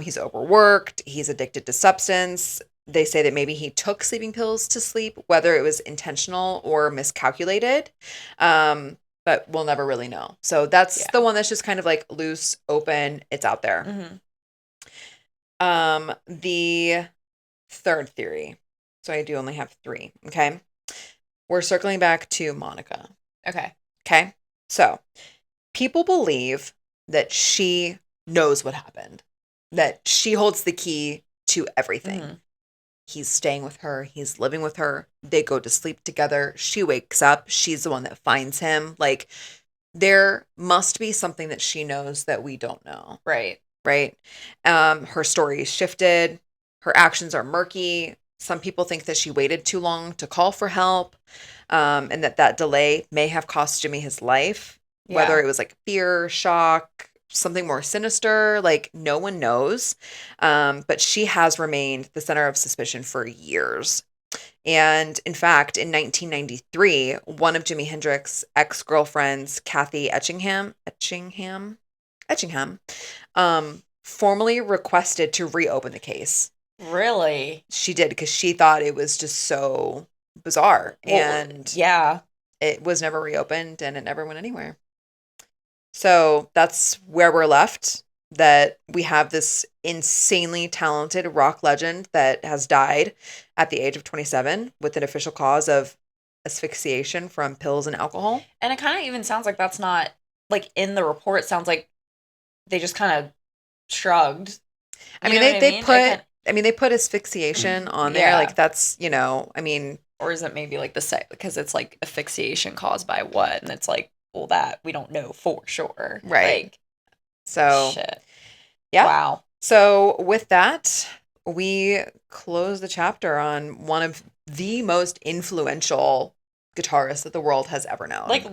He's overworked. He's addicted to substance. They say that maybe he took sleeping pills to sleep, whether it was intentional or miscalculated. But we'll never really know. So that's Yeah. the one that's just kind of like loose, open. It's out there. Mhm. The third theory. So I do only have three. Okay. We're circling back to Monica. Okay. Okay. So people believe that she knows what happened, that she holds the key to everything. Mhm. He's staying with her. He's living with her. They go to sleep together. She wakes up. She's the one that finds him. Like, there must be something that she knows that we don't know. Right. Right. Her story is shifted. Her actions are murky. Some people think that she waited too long to call for help, and that delay may have cost Jimmy his life. Whether Yeah. it was like fear, shock, something more sinister, like no one knows. But she has remained the center of suspicion for years. And in fact, in 1993, one of Jimi Hendrix's ex-girlfriends, Kathy Etchingham, formally requested to reopen the case. Really? She did because she thought it was just so bizarre, and yeah, it was never reopened and it never went anywhere. So that's where we're left. That we have this insanely talented rock legend that has died at the age of 27 with an official cause of asphyxiation from pills and alcohol. And it kind of even sounds like that's not like in the report. Sounds like they just kind of shrugged. I mean, they put asphyxiation on there. Yeah. Like that's, I mean, or is it maybe like because it's like asphyxiation caused by what? And it's like, well, that we don't know for sure. Right. Like, so shit. Yeah. Wow. So with that, we close the chapter on one of the most influential guitarists that the world has ever known. Like,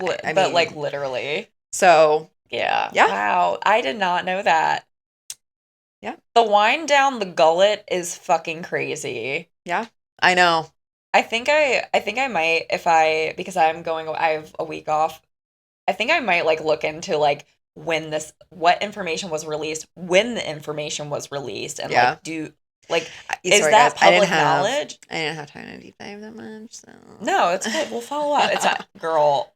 like literally. So yeah. Yeah. Wow. I did not know that. Yeah. The wine down the gullet is fucking crazy. Yeah. I know. I think I might because I have a week off. I think I might like look into like what information was released, when the information was released, and Yeah. like is Sorry, that guys, I public knowledge? I didn't have time to deep dive that much. So No, it's good. We'll follow up. It's a girl,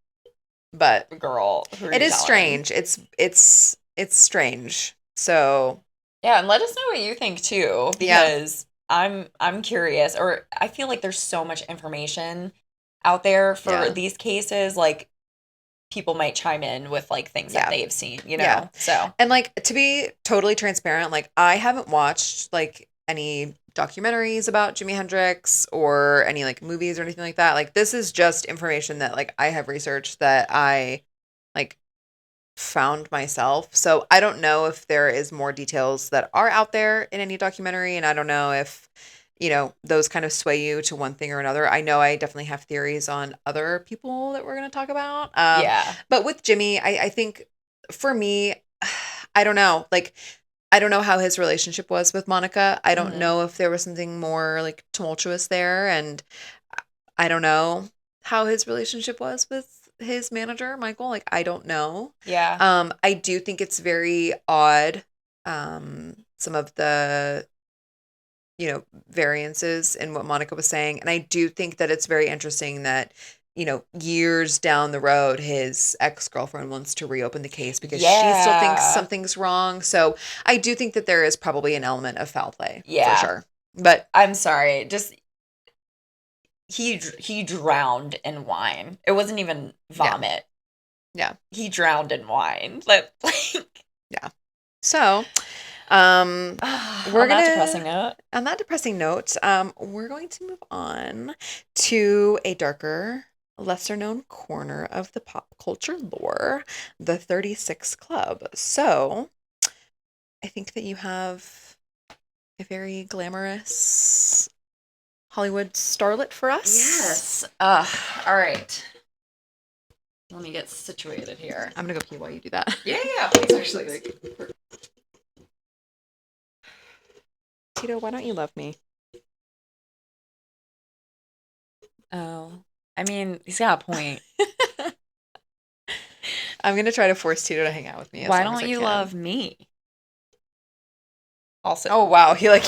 but who are it you is telling? strange. It's strange. So Yeah, and let us know what you think too, because I'm curious, or I feel like there's so much information out there for Yeah. these cases, like people might chime in with like things that Yeah. they've seen, you know? Yeah. So, And like to be totally transparent, like I haven't watched like any documentaries about Jimi Hendrix or any like movies or anything like that. Like this is just information that like I have researched that I like found myself. So I don't know if there is more details that are out there in any documentary, and I don't know if those kind of sway you to one thing or another. I know I definitely have theories on other people that we're going to talk about. yeah. But with Jimmy, I think for me, I don't know. Like, I don't know how his relationship was with Monica. I don't Mhm. know if there was something more like tumultuous there, and I don't know how his relationship was with his manager, Michael. Like, I don't know. Yeah. I do think it's very odd. Some of the variances in what Monica was saying. And I do think that it's very interesting that, years down the road, his ex-girlfriend wants to reopen the case because she still thinks Yeah. something's wrong. So I do think that there is probably an element of foul play for Yeah. sure. But I'm sorry. Just he drowned in wine. It wasn't even vomit. yeah, He drowned in wine. Like yeah. So, we're on that gonna depressing note. on that depressing note, we're going to move on to a darker, lesser known corner of the pop culture lore, the 36 Club. So, I think that you have a very glamorous Hollywood starlet for us. Yes. All right. Let me get situated here. I'm gonna go pee while you do that. Yeah, please actually. Tito, why don't you love me? Oh. I mean, he's got a point. I'm gonna try to force Tito to hang out with me as Why long as don't I you can. love me? Also, Oh wow, he's like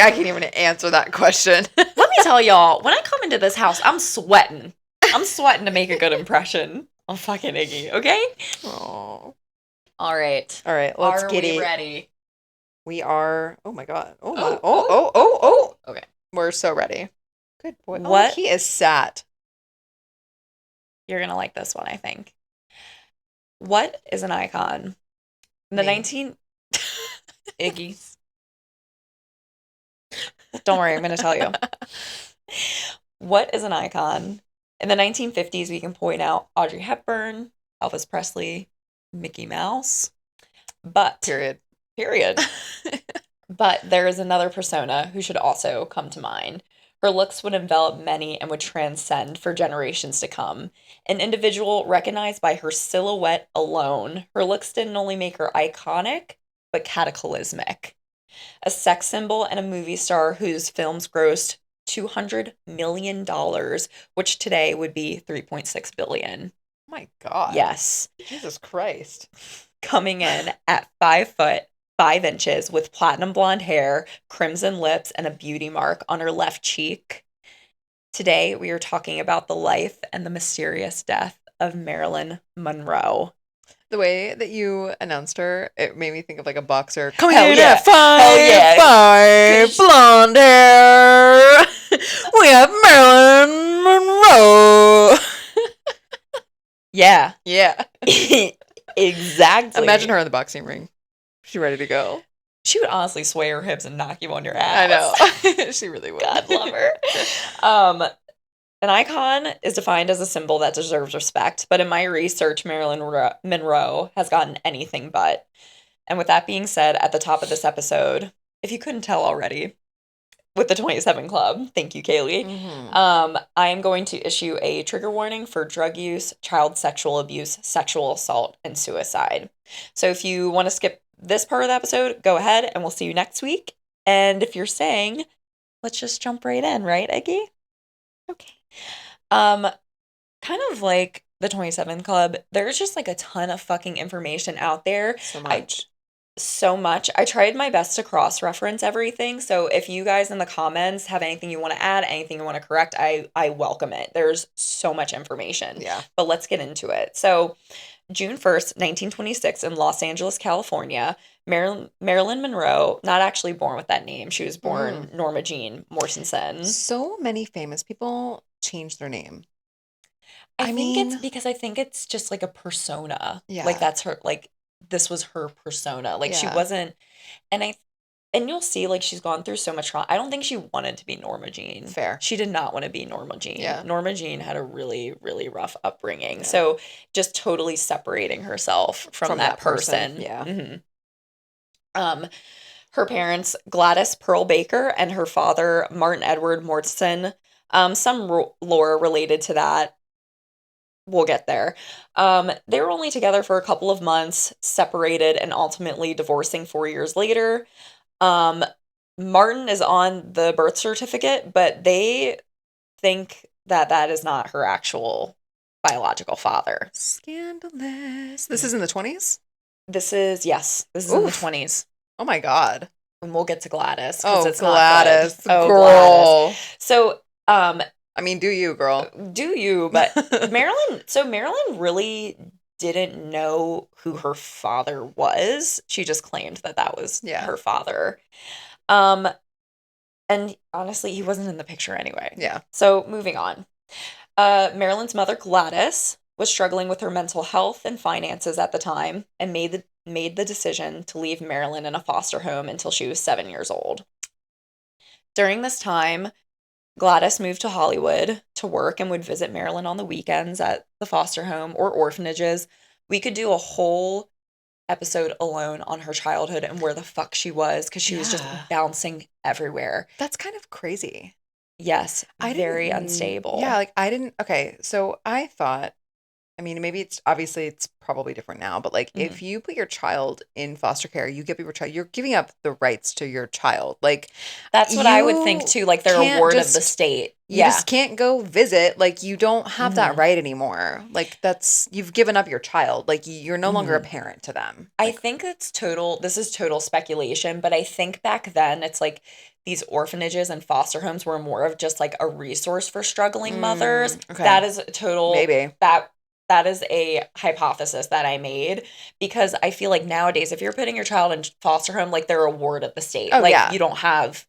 I can't even answer that question. let me tell y'all, when I come into this house, I'm sweating. I'm sweating to make a good impression on fucking Iggy, okay? Oh. All right. All right, let's Are get we it. ready? We are. Oh my god. Oh my. Oh, Oh. Okay. We're so ready. Good boy. Oh, What? he is sat. You're going to like this one, I think. What is an icon? In the Me. 19 Iggy's. Don't worry, I'm going to tell you. What is an icon? In the 1950s, we can point out Audrey Hepburn, Elvis Presley, Mickey Mouse. But Period. But there is another persona who should also come to mind. Her looks would envelop many and would transcend for generations to come. An individual recognized by her silhouette alone, her looks didn't only make her iconic, but cataclysmic. A sex symbol and a movie star whose films grossed $200 million, which today would be $3.6 billion. Oh my god. Yes. Jesus Christ. Coming in at 5 foot 5 inches with platinum blonde hair, crimson lips, and a beauty mark on her left cheek. Today, we are talking about the life and the mysterious death of Marilyn Monroe. The way that you announced her, it made me think of like a boxer. Coming Hell in yeah. at 5, Hell yeah. 5, blonde hair. We have Marilyn Monroe. Yeah. Yeah. Exactly. Imagine her in the boxing ring. She's ready to go. She would honestly sway her hips and knock you on your ass. I know. She really would. God love her. An icon is defined as a symbol that deserves respect, but in my research, Marilyn Monroe has gotten anything but. And with that being said, at the top of this episode, if you couldn't tell already, with the 27 Club, thank you, Kaylee, I am going to issue a trigger warning for drug use, child sexual abuse, sexual assault, and suicide. So if you want to skip this part of the episode, go ahead, and we'll see you next week. And if you're saying, let's just jump right in, right, Eggy? Okay. Kind of like the 27 Club, there's just like a ton of fucking information out there. So much. I tried my best to cross-reference everything. So if you guys in the comments have anything you want to add, anything you want to correct, I welcome it. There's so much information. Yeah. But let's get into it. So June 1st, 1926 in Los Angeles, California, Marilyn Monroe, not actually born with that name. She was born Norma Jean Mortensen. So many famous people changed their name. I think it's mean, because I think it's just like a persona. Like yeah, that's her like this was her persona. Like she yeah, wasn't and I and you'll see like she's gone through so much trauma. I don't think she wanted to be Norma Jean. fair. She did not want to be Norma Jean. Yeah, Norma Jean had a really, really rough upbringing. yeah. So just totally separating herself from From that that person, person. yeah. Um, her parents, Gladys Pearl Baker, and her father, Martin Edward Mortson. Some lore related to that. We'll get there. They were only together for a couple of months, separated, and ultimately divorcing 4 years later. Um, Martin is on the birth certificate, but they think that that is not her actual biological father. Scandalous. This is in the 20s? Yes, this is in the Oof. 20s. Oh my God. And we'll get to Gladys because Oh, it's not good. Gladys, Oh, Gladys. girl. So, I mean, do you, girl? do you? But Marilyn really didn't know who her father was. She just claimed that that was Yeah. her father. Um, and honestly, he wasn't in the picture anyway. Yeah. So, moving on. Marilyn's mother, Gladys, was struggling with her mental health and finances at the time and made the decision to leave Marilyn in a foster home until she was 7 years old. During this time, Gladys moved to Hollywood to work and would visit Marilyn on the weekends at the foster home or orphanages. We could do a whole episode alone on her childhood and where the fuck she was because she was just Yeah. bouncing everywhere. That's kind of crazy. Yes, I very didn't, yeah, unstable. like I didn't, okay, so I thought, I mean, maybe it's obviously it's probably different now, but like Mhm. if you put your child in foster care, you give your child, you're giving up the rights to your child. Like That's what I would think you too. Like they're a can't ward of the just, state. you Yeah. just can't go visit. Like you don't have that hmm right anymore. Like that's, you've given up your child. Like you're no longer a hmm parent to them. I Like, think this is total speculation, but I think back then it's like these orphanages and foster homes were more of just like a resource for struggling mothers. okay, That is a total maybe. that is a hypothesis that I made because I feel like nowadays if you're putting your child in foster home, like they're a ward of the state. Oh Like yeah. you don't have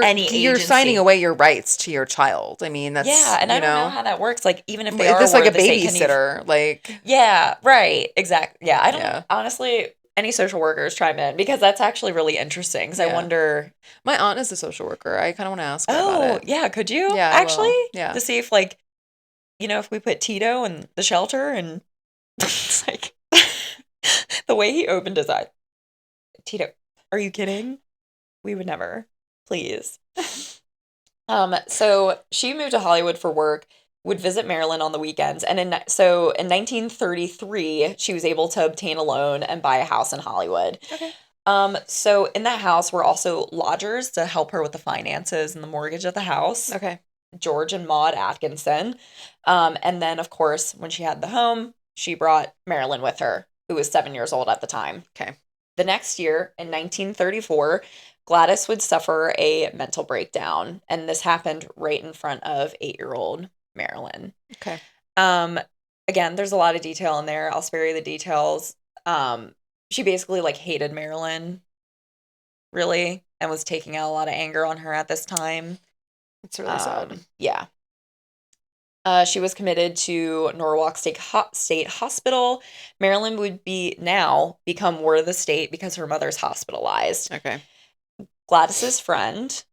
any You're signing agency. away your rights to your child. I mean, that's, Yeah, and I don't know how that works. Like even if they are a this like ward a of the state, can you babysitter. Like, Yeah, right. Exactly. Yeah, I don't yeah. honestly any social workers chime in because that's actually really interesting because I Yeah. wonder, My aunt is a social worker. I kind of want to ask her about oh, it. yeah, could you Yeah, I actually will. Yeah. to see if like, if we put Tito in the shelter and it's like the way he opened his eyes. Tito, are you kidding? We would never. Please. So she moved to Hollywood for work, would visit Maryland on the weekends, and in 1933, she was able to obtain a loan and buy a house in Hollywood. Okay. So in that house were also lodgers to help her with the finances and the mortgage of the house, Okay. George and Maud Atkinson. And then, of course, when she had the home, she brought Marilyn with her, who was 7 years old at the time. Okay. The next year, in 1934, Gladys would suffer a mental breakdown, and this happened right in front of 8-year-old Marilyn. Okay. Um, Again, there's a lot of detail in there. I'll spare you the details. She basically like hated Marilyn, really, and was taking out a lot of anger on her at this time. It's really sad. Yeah. She was committed to Norwalk State Hospital. Marilyn would become ward of the state because her mother's hospitalized. Okay. Gladys's friend,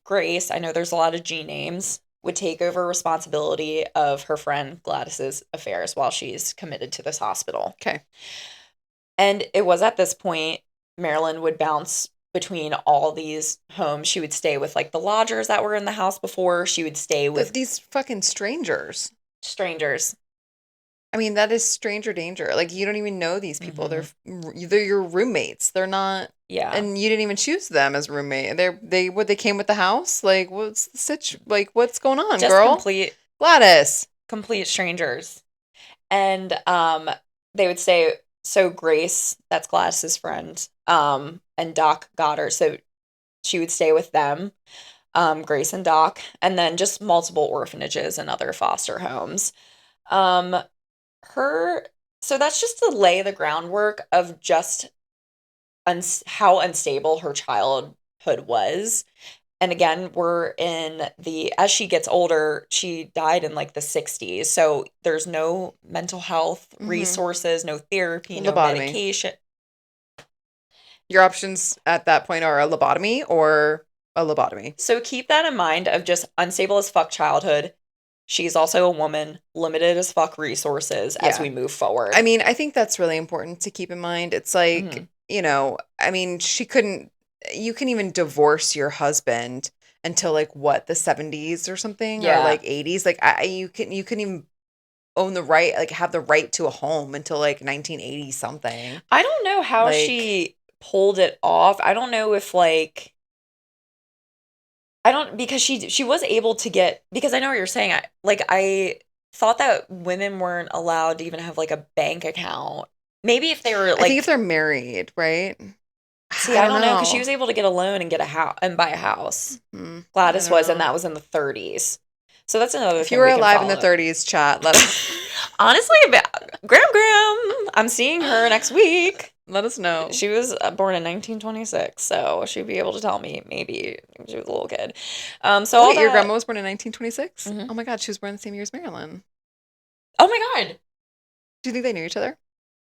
Grace, I know there's a lot of G names, would take over responsibility of her friend Gladys's affairs while she's committed to this hospital. Okay. And it was at this point Marilyn would bounce between all these homes. She would stay with like the lodgers that were in the house before. She would stay with These fucking strangers. strangers. I mean, that is stranger danger. Like you don't even know these people. Mhm. They're your roommates. They're not. Yeah. And you didn't even choose them as roommate. They came with the house. Like what's the like what's going on, Just girl? Gladys. complete strangers. And they would say, so Grace, that's Gladys's friend, and Doc got her. So she would stay with them, Grace and Doc, and then just multiple orphanages and other foster homes. Um, so that's just to lay the groundwork of just how unstable her childhood was. And again, we're in as she gets older, she died in like the 60s. So there's no mental health Mm-hmm. resources, no therapy, no Lobotomy. medication. Your options at that point are a lobotomy or a lobotomy. So keep that in mind of just unstable as fuck childhood. She's also a woman, limited as fuck resources as Yeah. we move I forward. mean, I think that's really important to keep in mind. It's Hmm. like, I mean, you can even divorce your husband until like what, the 70s or something, or Yeah. like 80s. Like you can even own the right, like have the right to a home until like 1980 something. I don't know how Like, she pulled it off. I don't know if like I don't because she was able to get because I know what you're saying. I thought that women weren't allowed to even have like a bank account. Maybe if they were I think if like they're married, right? see, I I don't don't know because she know. was able to get a loan and get a house and buy a house. I Gladys don't was, and know. that was in the 30s. So that's another If you thing were we can alive in the follow. 30s, chat, Honestly, Graham, I'm seeing her next week. let us know. She was born in 1926, so she'd be able to tell me maybe she was a little kid. So all Wait, your grandma that. was born in 1926? Mhm. Oh my God, she was born the same year as Marilyn. Oh my God, Do you think they knew each other?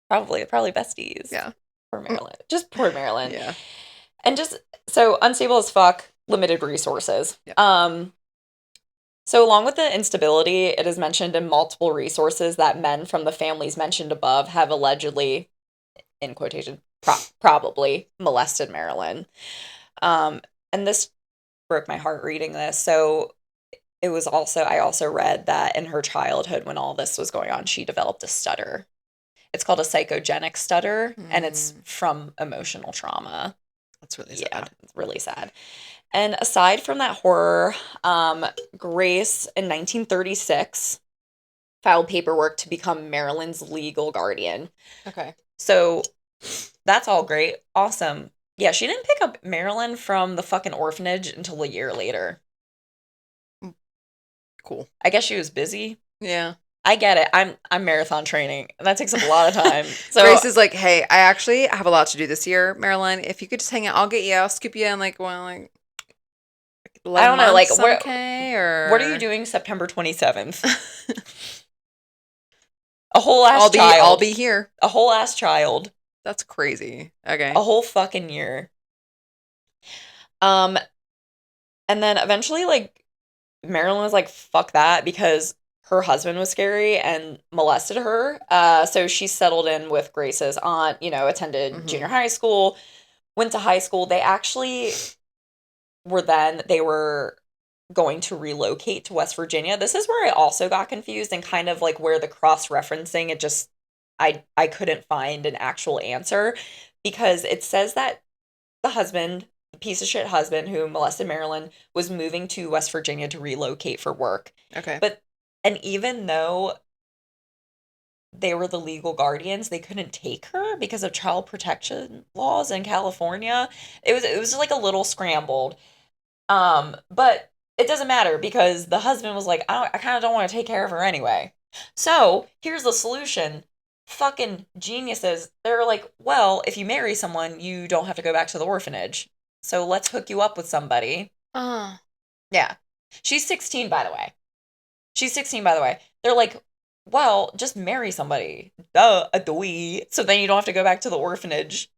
probably besties. Yeah. Poor Marilyn, just poor Marilyn, Yeah. and just so unstable as fuck, limited resources. Yeah. So along with the instability, it is mentioned in multiple resources that men from the families mentioned above have allegedly, in quotation, probably molested Marilyn. Um, and this broke my heart reading this. So I also read that in her childhood, when all this was going on, she developed a stutter. It's called a psychogenic stutter, and it's Mm, from emotional trauma. that's really Yeah, sad. it's really sad. And aside from that horror, Grace in 1936 filed paperwork to become Marilyn's legal guardian. Okay. So that's all great. Awesome. Yeah, she didn't pick up Marilyn from the fucking orphanage until a year later. Mm, cool. I guess she was busy. Yeah. I get it. I'm marathon training, and that takes up a lot of time. So Grace is like, hey, I actually have a lot to do this year, Marilyn. If you could just hang out, I'll get you. I'll scoop you in like, well, like I 11 don't know, like months. I'm okay. what are you Or doing September 27th? A whole I'll ass child. be here. A whole ass child. That's crazy. A Okay. whole fucking year. Um, and then eventually, like, Marilyn was like, fuck that, because her husband was scary and molested her. So she settled in with Grace's aunt, attended Mm-hmm. junior high school, went to high school. They were going to relocate to West Virginia. This is where I also got confused and kind of like where the cross referencing, I couldn't find an actual answer because it says that the husband, the piece of shit husband who molested Marilyn, was moving to West Virginia to relocate for work. Okay. But and even though they were the legal guardians, they couldn't take her because of child protection laws in California. It was like a little scrambled. But it doesn't matter because the husband was like, I kind of don't want to take care of her anyway. So here's the solution. Fucking geniuses. They're like, well, if you marry someone, you don't have to go back to the orphanage. So let's hook you up with somebody. Uh, Yeah. She's 16, by the way. She's 16, by the way. They're like, well, just marry somebody. Duh, a dweeb. So then you don't have to go back to the orphanage.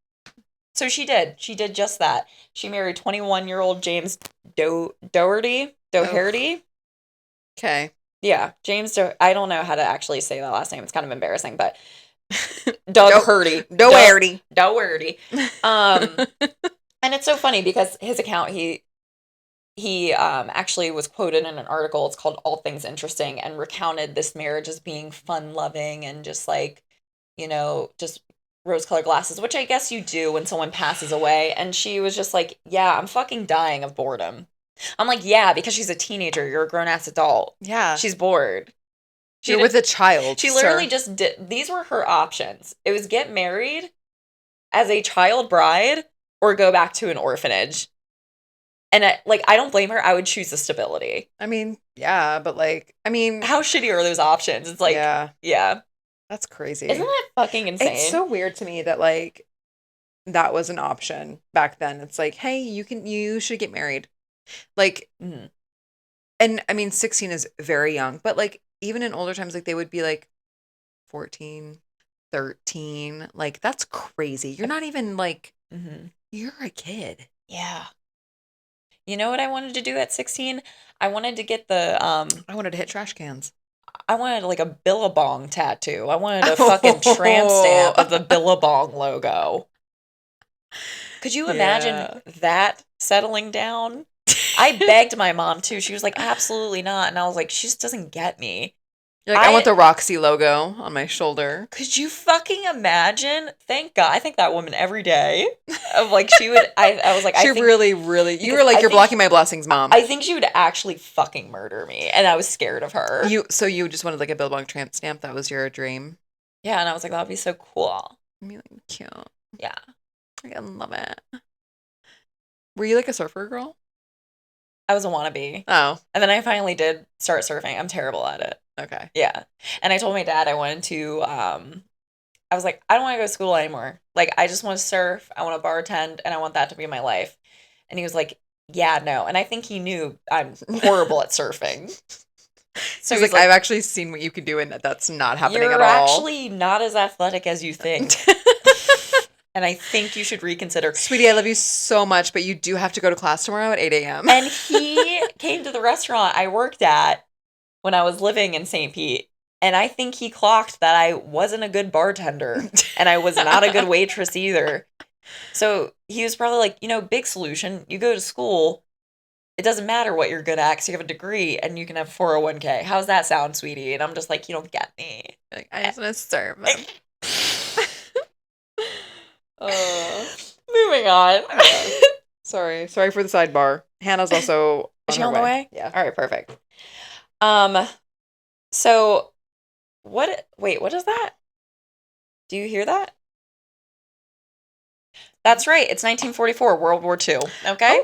So she did. She did just that. She married 21-year-old James Doherty. oh, Doherty. okay. Yeah, I don't know how to actually say that last name. It's kind of embarrassing, but Doug Hurdy. Doherty. Doherty. Um, and it's so funny because his account, he actually was quoted in an article. It's called All Things Interesting and recounted this marriage as being fun loving and just like, just rose colored glasses, which I guess you do when someone passes away. And she was just like, yeah, I'm fucking dying of boredom. I'm like, yeah, because she's a teenager. You're a grown ass adult. Yeah. She's bored. She You're did, with a child, she literally sir. just did, these were her options. It was get married as a child bride or go back to an orphanage. And I don't blame her. I would choose the stability. I mean, yeah, but like, I mean, How shitty are those options? It's like, yeah, yeah. that's Isn't crazy. that fucking It's insane? so weird to me that like that was an option back then. It's like, hey, you should get married. Like, Mhm. and I mean, 16 is very young, but like even in older times, like they would be like 14, 13. Like that's crazy. You're not even like, Mhm. you're a kid. Yeah. You know what I wanted to do at 16? I wanted to get the I wanted to hit trash cans. I wanted like a Billabong tattoo. I wanted a fucking tramp stamp of the Billabong logo. Could you imagine Yeah. that settling down? I begged my mom too. She was like, absolutely not. And I was like, she just doesn't get me. You're like, I want the Roxy logo on my shoulder. Could you fucking imagine? Thank God. I think that woman every day. Of like, she would, I was like, I She think, really, really, you because were like, I you're think blocking my blessings, mom. I think she would actually fucking murder me. And I was scared of her. So you just wanted like a Billabong tramp stamp. That was your dream. Yeah. And I was like, that would be so cool. I mean, like, cute. Yeah. I love it. Were you like a surfer girl? I was a wannabe. Oh, And then I finally did start surfing. I'm terrible at it. okay. Yeah. And I told my dad I wanted to, I was like, I don't want to go to school anymore. Like, I just want to surf. I want to bartend and I want that to be my life. And he was like, yeah, no. And I think he knew I'm horrible at surfing. So He's like, I've actually seen what you can do, and that's not happening at you're all. actually not as athletic as you think. And I think you should reconsider. Sweetie, I love you so much, but you do have to go to class tomorrow at 8 a.m. And he came to the restaurant I worked at when I was living in St. Pete. And I think he clocked that I wasn't a good bartender and I was not a good waitress either. So he was probably like, big solution. You go to school. It doesn't matter what you're good at because you have a degree and you can have 401k. How's that sound, sweetie? And I'm just like, you don't get me. Like, I just want to serve. Moving on. Sorry for the sidebar. Hannah's also Is she on the way? Yeah. All right, perfect. So what is that? Do you hear that? That's right. It's 1944, World War II. Okay.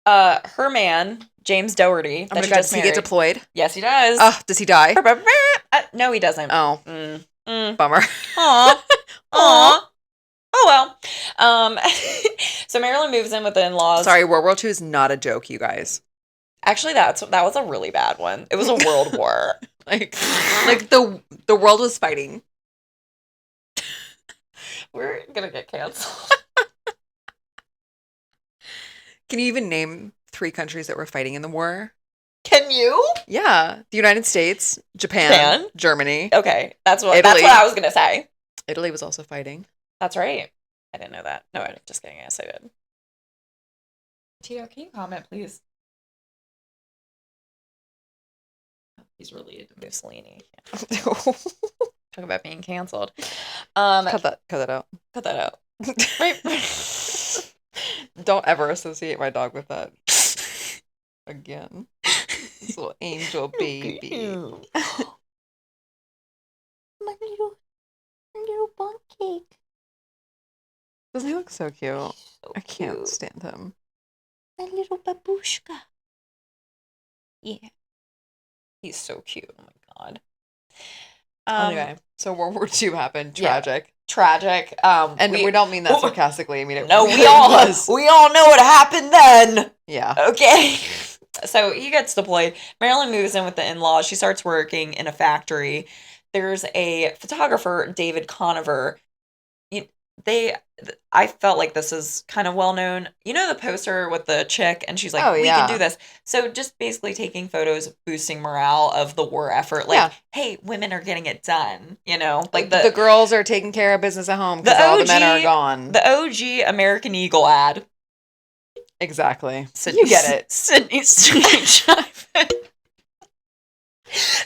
Her man, James Doherty. Oh my God, does he get deployed? Yes, he does. Does he die? No, he doesn't. Oh. Bummer. Aw. Aw. Oh well. So Marilyn moves in with the in-laws. Sorry, World War II is not a joke, you guys. Actually, that was a really bad one. It was a world war. like the world was fighting. We're gonna get canceled. Can you even name 3 countries that were fighting in the war? Can you? Yeah, the United States, Japan, Germany. Okay, that's what Italy. I was gonna say. Italy was also fighting. That's right. I didn't know that. No, I'm just kidding. Yes, I did. Tito, can you comment, please? He's related to Mussolini. Yeah. Talk about being canceled. Cut that out. Cut that out. Don't ever associate my dog with that again. This little angel baby. My little bun cake. Doesn't he look so cute? So I can't cute. stand him. My little babushka. Yeah. He's so cute. Oh my God. Anyway, so World War II happened. Tragic. Yeah, tragic. And we don't mean that sarcastically. I mean, it no, really we all know what happened then. Yeah. Okay. So he gets deployed. Marilyn moves in with the in-laws. She starts working in a factory. There's a photographer, David Conover. I felt like this is kind of well known. You know the poster with the chick, and she's like, "We can do this." So just basically taking photos, boosting morale of the war effort. Like, hey, women are getting it done. Like the girls are taking care of business at home because all the men are gone. The OG American Eagle ad. Exactly. You get it. Sydney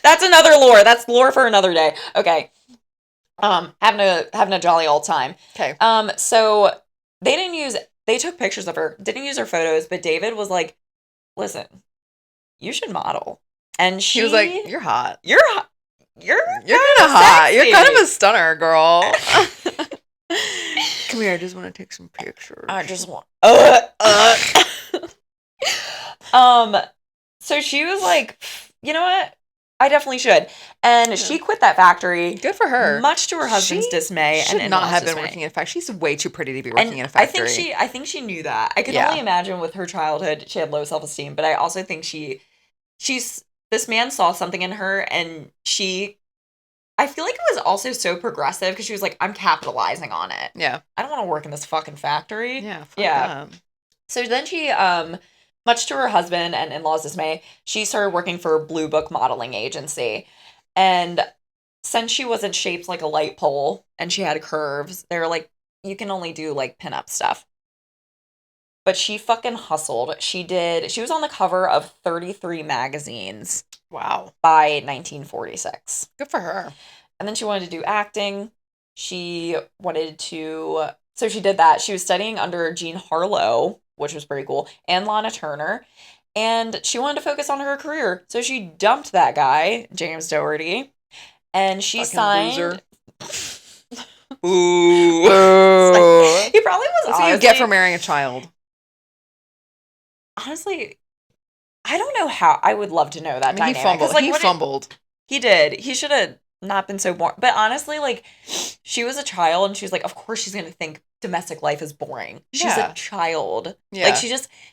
That's another lore. That's lore for another day. Okay. Having a jolly old time. Okay. So they took pictures of her, didn't use her photos, but David was like, listen, you should model. And she was like, you're hot. You're kind of hot. You're kind of a stunner, girl. Come here, I just want to take some pictures. I just want so she was like, you know what? I definitely should. And she quit that factory. Good for her. Much to her husband's dismay and should not in-laws' have been dismay. working in a factory. She's way too pretty to be working in a factory. I think she knew that. I can only imagine with her childhood, she had low self-esteem, but I also think this man saw something in her, and I feel like it was also so progressive because she was like, I'm capitalizing on it. Yeah. I don't want to work in this fucking factory. Yeah, fuck that. So then she, much to her husband and in-laws' dismay, she started working for a Blue Book modeling agency. And since she wasn't shaped like a light pole and she had curves, they were like, you can only do like pinup stuff. But she fucking hustled. She was on the cover of 33 magazines. Wow. By 1946. Good for her. And then she wanted to do acting. So she did that. She was studying under Jean Harlow, which was pretty cool, and Lana Turner. And she wanted to focus on her career. So she dumped that guy, James Dougherty, and she fucking signed. Loser. Ooh. He probably was. That's what you get for marrying a child. Honestly, I don't know how. I would love to know that dynamic. He fumbled. Like, he fumbled. He did. He should have not been so boring. But honestly, like, she was a child, and she was like, of course she's going to think domestic life is boring. She's a child. Yeah. Like,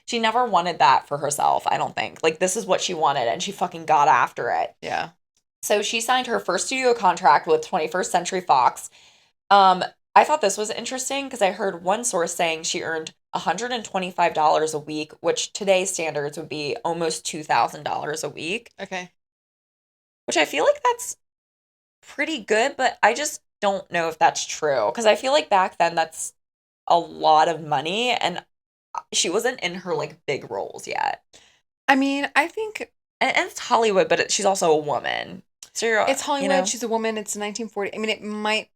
she never wanted that for herself, I don't think. Like, this is what she wanted, and she fucking got after it. Yeah. So she signed her first studio contract with 21st Century Fox. I thought this was interesting because I heard one source saying she earned $125 a week, which today's standards would be almost $2,000 a week. Okay. Which I feel like that's pretty good, but I just don't know if that's true. Because I feel like back then that's a lot of money, and she wasn't in her, like, big roles yet. I mean, I think... And it's Hollywood, but she's also a woman. So it's Hollywood, she's a woman, it's 1940. I mean, it might...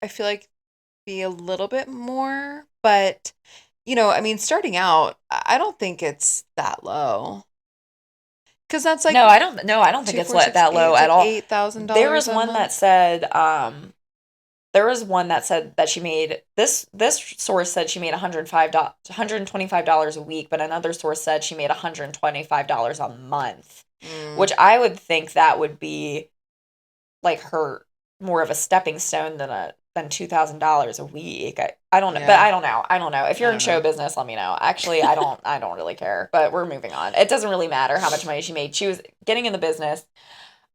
I feel like be a little bit more, but I mean, starting out, I don't think it's that low. Because that's like I don't think it's that low at all. $8,000. There was one that said that she made this source said she made $125 a week, but another source said she made $125 a month, which I would think that would be like her more of a stepping stone than $2,000 a week. I don't know, but I don't know. If you're in show business, let me know. Actually, I don't really care, but we're moving on. It doesn't really matter how much money she made. She was getting in the business.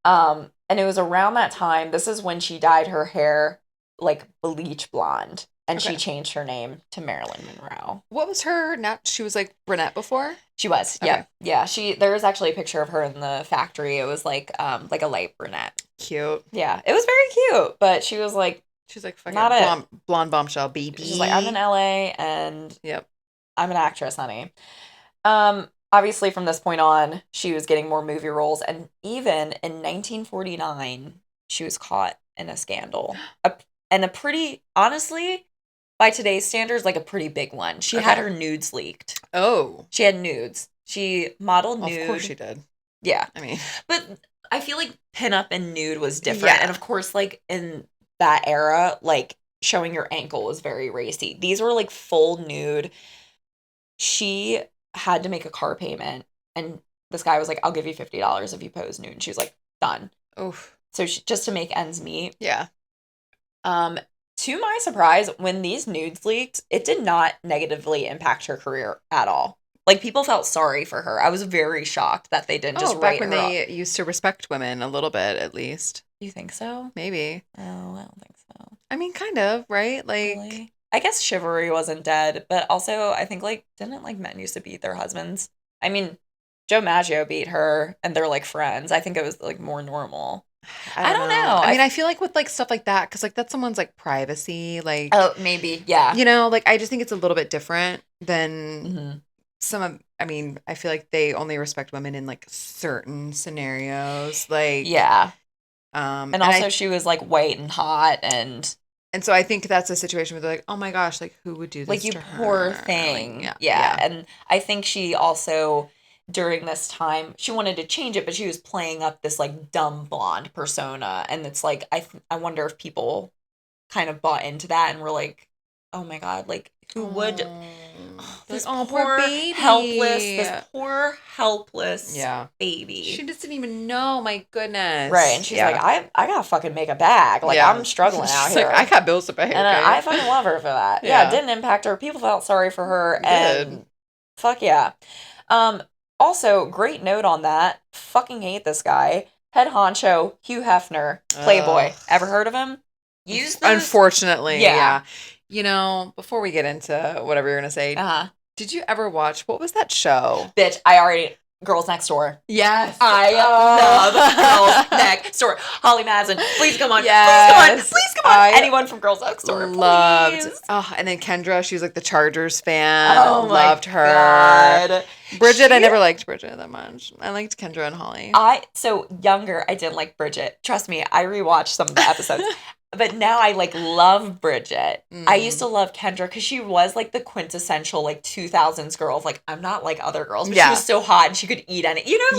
And it was around that time. This is when she dyed her hair like bleach blonde, and she changed her name to Marilyn Monroe. What was her? She was like brunette before? She was. Okay. Yeah. There was actually a picture of her in the factory. It was like a light brunette. Cute. Yeah. It was very cute, but she was like, she's like fucking blonde bombshell baby. She's like, I'm in LA and yep, I'm an actress, honey. Obviously from this point on, she was getting more movie roles, and even in 1949, she was caught in a scandal. And a pretty, honestly, by today's standards, like a pretty big one. She had her nudes leaked. Oh. She had nudes. She modeled nude. Of course she did. Yeah. I mean. But I feel like pinup and nude was different. Yeah. And of course, like in that era, like showing your ankle was very racy. These were like full nude. She had to make a car payment, and this guy was like, I'll give you $50 if you pose nude. And she was like, done. Oof. So just to make ends meet. Yeah. To my surprise, when these nudes leaked, it did not negatively impact her career at all. Like, people felt sorry for her. I was very shocked that they didn't just write her off. Back when they used to respect women a little bit, at least. You think so? Maybe. Oh, I don't think so. I mean, kind of, right? Like, really? I guess chivalry wasn't dead, but also I think, like, didn't, like, men used to beat their husbands? I mean, Joe Maggio beat her, and they're, like, friends. I think it was, like, more normal. I don't know. I mean, I feel like with, like, stuff like that, because, like, that's someone's, like, privacy, like... Oh, maybe, yeah. Like, I just think it's a little bit different than some of... I mean, I feel like they only respect women in, like, certain scenarios, like... Yeah. And also she was, like, white and hot, and so I think that's a situation where they're like, oh my gosh, like, who would do this to her? Like, you poor thing. Like, yeah. And I think she also... during this time, she wanted to change it, but she was playing up this, like, dumb blonde persona. And it's like, I wonder if people kind of bought into that and were like, oh my God, like, who would this oh, poor, poor baby. helpless Yeah. baby. She just didn't even know. My goodness. Right, and she's like, I gotta fucking make a bag. Like, I'm struggling out She's here. like, I got bills to pay, and okay? I fucking love her for that. Yeah, it didn't impact her. People felt sorry for her, and fuck yeah. Also, great note on that. Fucking hate this guy. Head honcho, Hugh Hefner, Playboy. Ever heard of him? Unfortunately, yeah. You know, before we get into whatever you're gonna say, did you ever watch, what was that show? Bitch, I already... Girls Next Door. Yes. I love Girls Next Door. Holly Madsen, please come on. Yes. Please come on. Anyone from Girls Next Door, loved. please. Oh, and then Kendra, she was like the Chargers fan. Oh, loved her. God. Bridget, I never liked Bridget that much. I liked Kendra and Holly. So younger, I didn't like Bridget. Trust me, I rewatched some of the episodes. But now I like love Bridget. I used to love Kendra because she was like the quintessential like 2000s girl. Like, I'm not like other girls, but she was so hot and she could eat any. You know,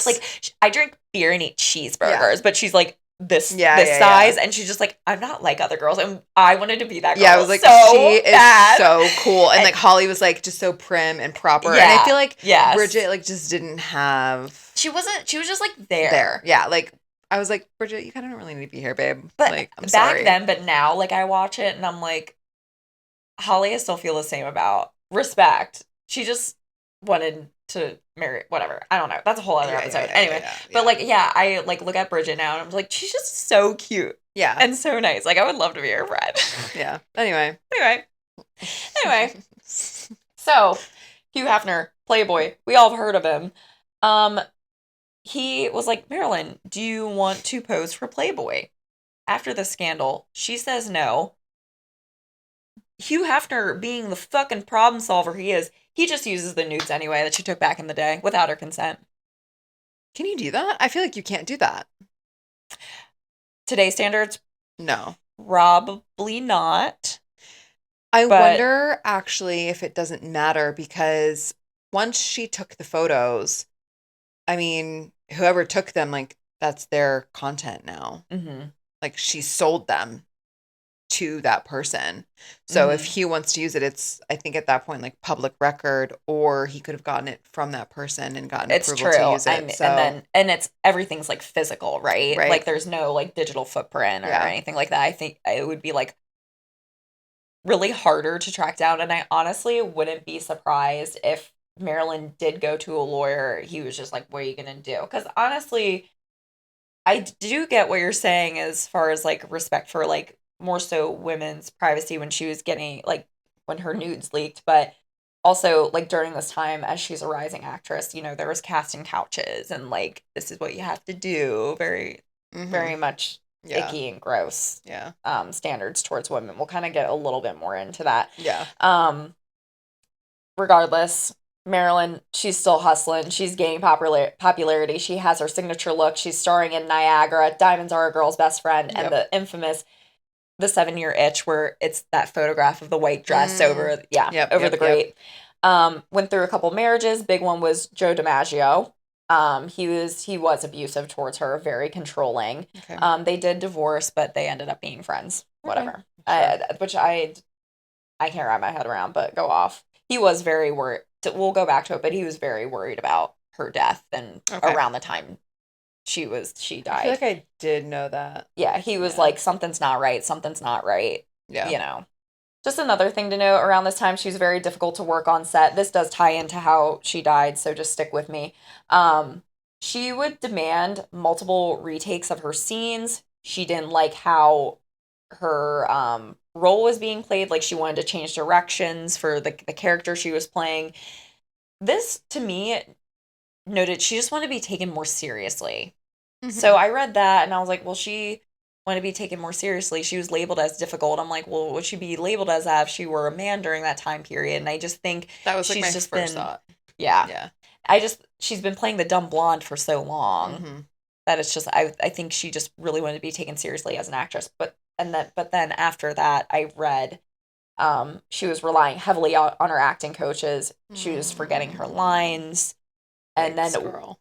like I drink beer and eat cheeseburgers, but she's like this size, and she's just like, I'm not like other girls, and I wanted to be that girl. Yeah, I was like, so she bad. is so cool, and like Holly was like just so prim and proper, and I feel like Bridget like just didn't have. She wasn't. She was just like there. Yeah, like. I was like, Bridget, you kind of don't really need to be here, babe. But like, I'm back sorry. then, but now, like, I watch it and I'm like, Holly, I still feel the same about respect. She just wanted to marry, whatever. I don't know. That's a whole other episode. Anyway, but like, I like look at Bridget now and I'm like, she's just so cute. Yeah. And so nice. Like, I would love to be her friend. Yeah. Anyway. So, Hugh Hefner, Playboy. We all have heard of him. He was like, Marilyn, do you want to pose for Playboy? After the scandal, she says no. Hugh Hefner, being the fucking problem solver he is, he just uses the nudes anyway that she took back in the day without her consent. Can you do that? I feel like you can't do that. Today's standards? No. Probably not. I wonder, actually, if it doesn't matter, because once she took the photos, I mean, whoever took them, like, that's their content now. Mm-hmm. Like, she sold them to that person. So if Hugh wants to use it, it's, I think at that point, like, public record, or he could have gotten it from that person and gotten approval to use it. And it's, everything's, like, physical, right? Like, there's no, like, digital footprint or anything like that. I think it would be, like, really harder to track down, and I honestly wouldn't be surprised if Marilyn did go to a lawyer. He was just like, what are you gonna do? Because honestly, I do get what you're saying as far as like respect for like more so women's privacy when she was getting like when her nudes leaked, but also like during this time as she's a rising actress, you know, there was casting couches and like this is what you have to do, very much icky and gross standards towards women. We'll kind of get a little bit more into that. Regardless, Marilyn, she's still hustling. She's gaining popularity. She has her signature look. She's starring in Niagara, Diamonds Are a Girl's Best Friend, and the infamous The 7-Year Itch, where it's that photograph of the white dress over the grate. Went through a couple marriages. Big one was Joe DiMaggio. He was abusive towards her, very controlling. They did divorce, but they ended up being friends. Whatever. Which I can't wrap my head around, but go off. He was very worried. We'll go back to it, but he was very worried about her death and around the time she died. I feel like I did know that. Yeah, he was like, something's not right. Something's not right. Yeah. You know. Just another thing to note, around this time, she was very difficult to work on set. This does tie into how she died, so just stick with me. She would demand multiple retakes of her scenes. She didn't like how her role was being played. Like, she wanted to change directions for the character she was playing. This, to me, noted she just wanted to be taken more seriously. So I read that, and I was like, well, she wanted to be taken more seriously. She was labeled as difficult. I'm like, well, would she be labeled as that if she were a man during that time period? And I just think that was like she's my just first thought. Yeah. She's been playing the dumb blonde for so long that it's just, I think she just really wanted to be taken seriously as an actress. But then after that, I read she was relying heavily on her acting coaches. She was forgetting her lines. And then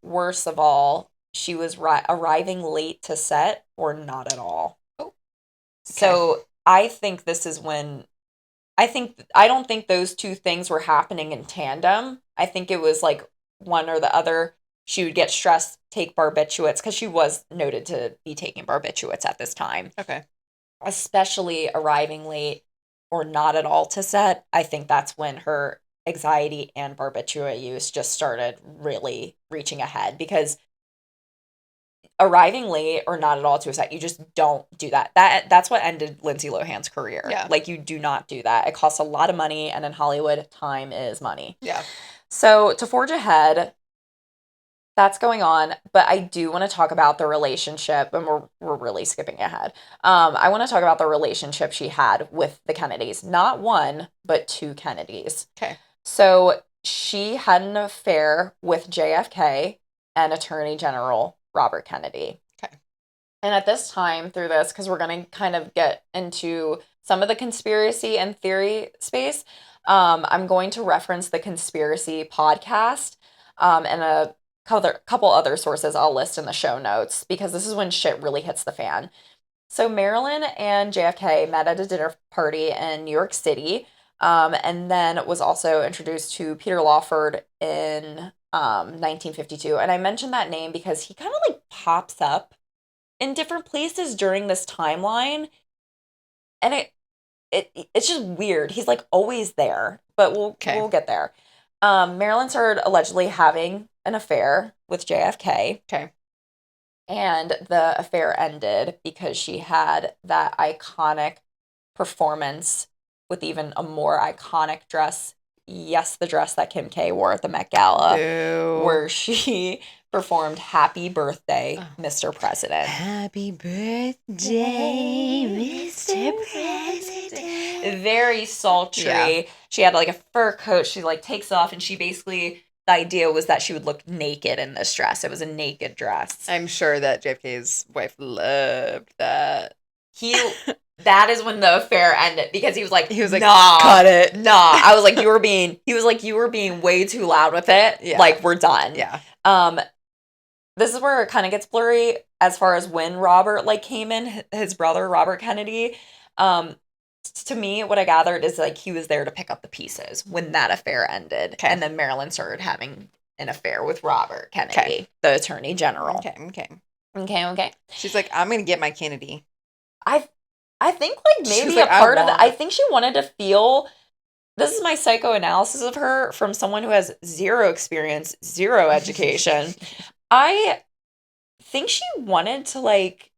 worst of all, she was arriving late to set or not at all. So I think this is when I don't think those two things were happening in tandem. I think it was like one or the other. She would get stressed, take barbiturates, because she was noted to be taking barbiturates at this time. Okay. Especially arriving late or not at all to set. I think that's when her anxiety and barbiturate use just started really reaching ahead, because arriving late or not at all to a set, you just don't do that. That's what ended Lindsay Lohan's career. Yeah. Like, you do not do that. It costs a lot of money, and in Hollywood, time is money. Yeah. So to forge ahead, that's going on, but I do want to talk about the relationship, and we're really skipping ahead. I want to talk about the relationship she had with the Kennedys. Not one, but two Kennedys. Okay. So she had an affair with JFK and Attorney General Robert Kennedy. Okay. And at this time, through this, because we're going to kind of get into some of the conspiracy and theory space, I'm going to reference the conspiracy podcast and a couple other sources I'll list in the show notes, because this is when shit really hits the fan. So Marilyn and JFK met at a dinner party in New York City, and then was also introduced to Peter Lawford in 1952. And I mentioned that name because he kind of like pops up in different places during this timeline, and it's just weird. He's like always there, but we'll get there. Marilyn started allegedly having an affair with JFK. Okay. And the affair ended because she had that iconic performance with even a more iconic dress. Yes, the dress that Kim K wore at the Met Gala, where she performed Happy Birthday, Mr. President. Happy birthday, Mr. President. Very sultry. Yeah. She had like a fur coat. She like takes off, and she basically, the idea was that she would look naked in this dress. It was a naked dress. I'm sure that JFK's wife loved that. That is when the affair ended, because he was like, nah, cut it. Nah. I was like, you were being way too loud with it. Yeah. Like, we're done. Yeah. This is where it kind of gets blurry as far as when Robert like came in, his brother, Robert Kennedy. To me, what I gathered is like he was there to pick up the pieces when that affair ended. Okay. And then Marilyn started having an affair with Robert Kennedy, the Attorney General. Okay. She's like, I'm going to get my Kennedy. I think like maybe a part of it, I think she wanted to feel, this is my psychoanalysis of her from someone who has zero experience, zero education. I think she wanted to like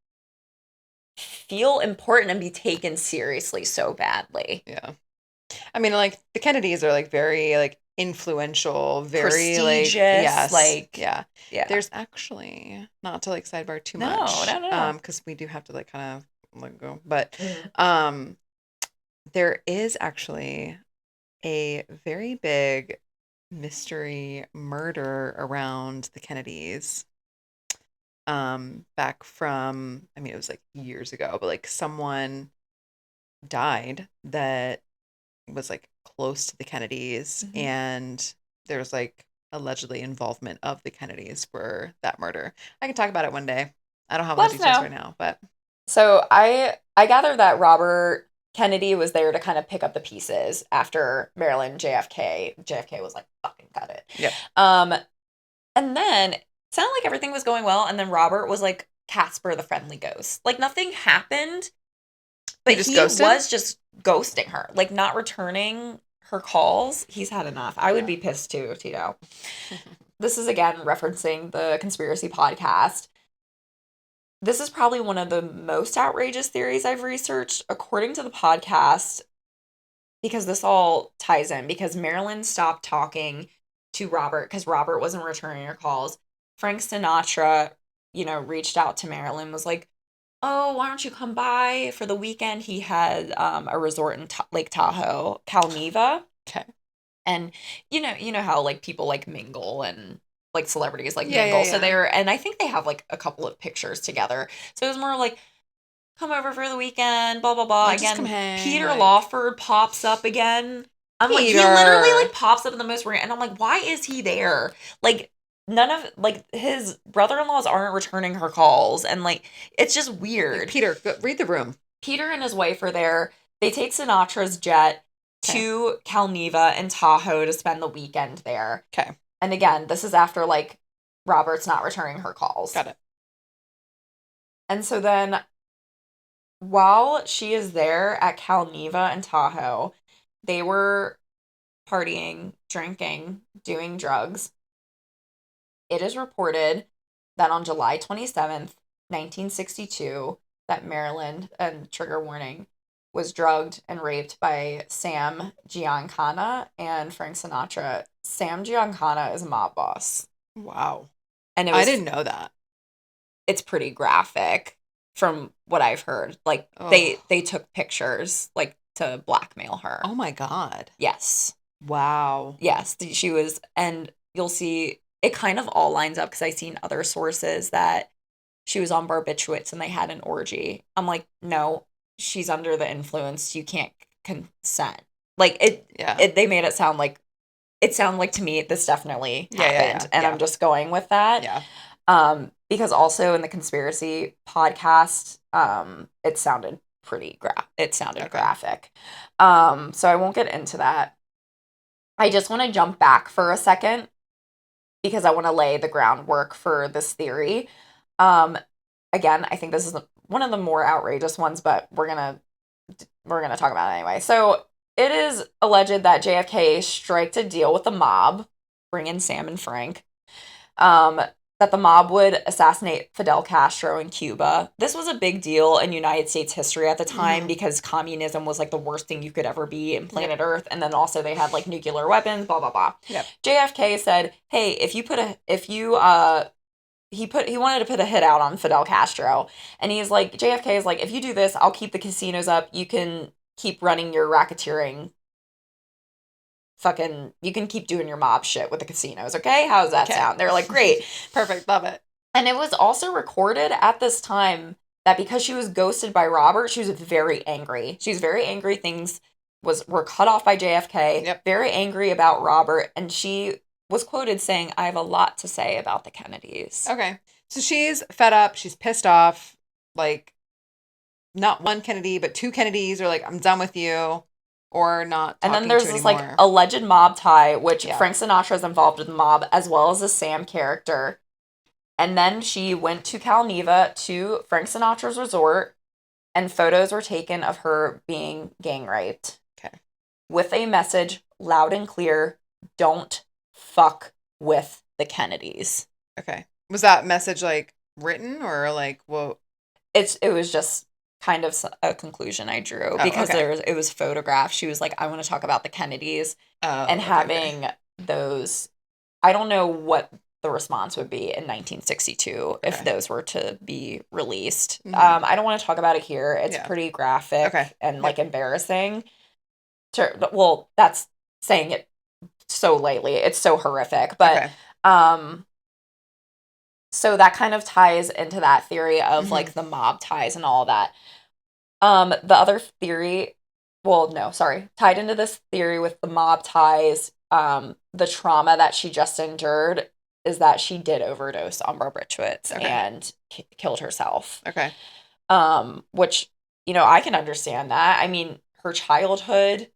feel important and be taken seriously so badly. Yeah. I mean, like, the Kennedys are like very like influential, very prestigious, like, yes, like, yeah. There's actually, not to like sidebar too much, no, because we do have to like kind of let go, but there is actually a very big mystery murder around the Kennedys. Back from, I mean, it was like years ago, but like someone died that was like close to the Kennedys, and there was like allegedly involvement of the Kennedys for that murder. I can talk about it one day. I don't have all the details right now, but so I gather that Robert Kennedy was there to kind of pick up the pieces after Marilyn JFK was like, fucking cut it. Yeah. And then it sounded like everything was going well, and then Robert was like Casper the Friendly Ghost. Like nothing happened, but he was just ghosting her, like not returning her calls. He's had enough. I would be pissed too, Tito. This is again referencing the conspiracy podcast. This is probably one of the most outrageous theories I've researched, according to the podcast, because this all ties in, because Marilyn stopped talking to Robert because Robert wasn't returning her calls. Frank Sinatra, reached out to Marilyn, was like, oh, why don't you come by for the weekend? He had a resort in Lake Tahoe, Calneva. Okay. And you know how like people like mingle and like celebrities like mingle. So and I think they have like a couple of pictures together. So it was more like, come over for the weekend, blah, blah, blah. Like, again, Peter Lawford pops up again. I'm like, he literally like pops up in the most random, and I'm like, why is he there? Like, none of, like, his brother-in-laws aren't returning her calls, and like, it's just weird. Peter, go read the room. Peter and his wife are there. They take Sinatra's jet. to Calneva and Tahoe to spend the weekend there. Okay. And again, this is after, like, Robert's not returning her calls. Got it. And so then, while she is there at Calneva and Tahoe, they were partying, drinking, doing drugs. It is reported that on July 27th, 1962, that Maryland, and trigger warning, was drugged and raped by Sam Giancana and Frank Sinatra. Sam Giancana is a mob boss. Wow. And I didn't know that. It's pretty graphic from what I've heard. Like, they took pictures, like, to blackmail her. Oh my God. Yes. Wow. Yes, she was, and you'll see it kind of all lines up because I've seen other sources that she was on barbiturates and they had an orgy. I'm like, no, she's under the influence. You can't consent. Like, they made it sound like, to me, this definitely happened. And I'm just going with that. Yeah. Because also in the conspiracy podcast, it sounded pretty graphic. So I won't get into that. I just want to jump back for a second because I want to lay the groundwork for this theory. Again, I think this is one of the more outrageous ones, but we're gonna talk about it anyway. So it is alleged that JFK striked a deal with the mob, bring in Sam and Frank, that the mob would assassinate Fidel Castro in Cuba. This was a big deal in United States history at the time because communism was like the worst thing you could ever be in planet Earth. And then also they had like nuclear weapons, blah, blah, blah. Yep. JFK said, hey, he wanted to put a hit out on Fidel Castro. And he's like, JFK is like, if you do this, I'll keep the casinos up. You can keep running your racketeering. You can keep doing your mob shit with the casinos, okay? How does that sound? They're like, great. Perfect. Love it. And it was also recorded at this time that because she was ghosted by Robert, she was very angry. She was very angry. Things were cut off by JFK. Yep. Very angry about Robert. And she was quoted saying, I have a lot to say about the Kennedys. Okay. So she's fed up. She's pissed off. Like, not one Kennedy, but two Kennedys are like, I'm done with you. Or not. And then there's this like alleged mob tie, which Frank Sinatra is involved with the mob, as well as a Sam character. And then she went to Calneva to Frank Sinatra's resort, and photos were taken of her being gang raped. Okay. With a message loud and clear, don't fuck with the Kennedys. Okay. Was that message like written or like, whoa? It was just kind of a conclusion I drew because it was photographed. She was like, I want to talk about the Kennedys and having those. I don't know what the response would be in 1962 if those were to be released. I don't want to talk about it here. It's pretty graphic and like embarrassing. Well, that's saying it so lightly. It's so horrific, but so that kind of ties into that theory of like the mob ties and all that. The other theory, tied into this theory with the mob ties, the trauma that she just endured is that she did overdose on barbiturates and killed herself. Okay. Which, I can understand that. I mean, her childhood,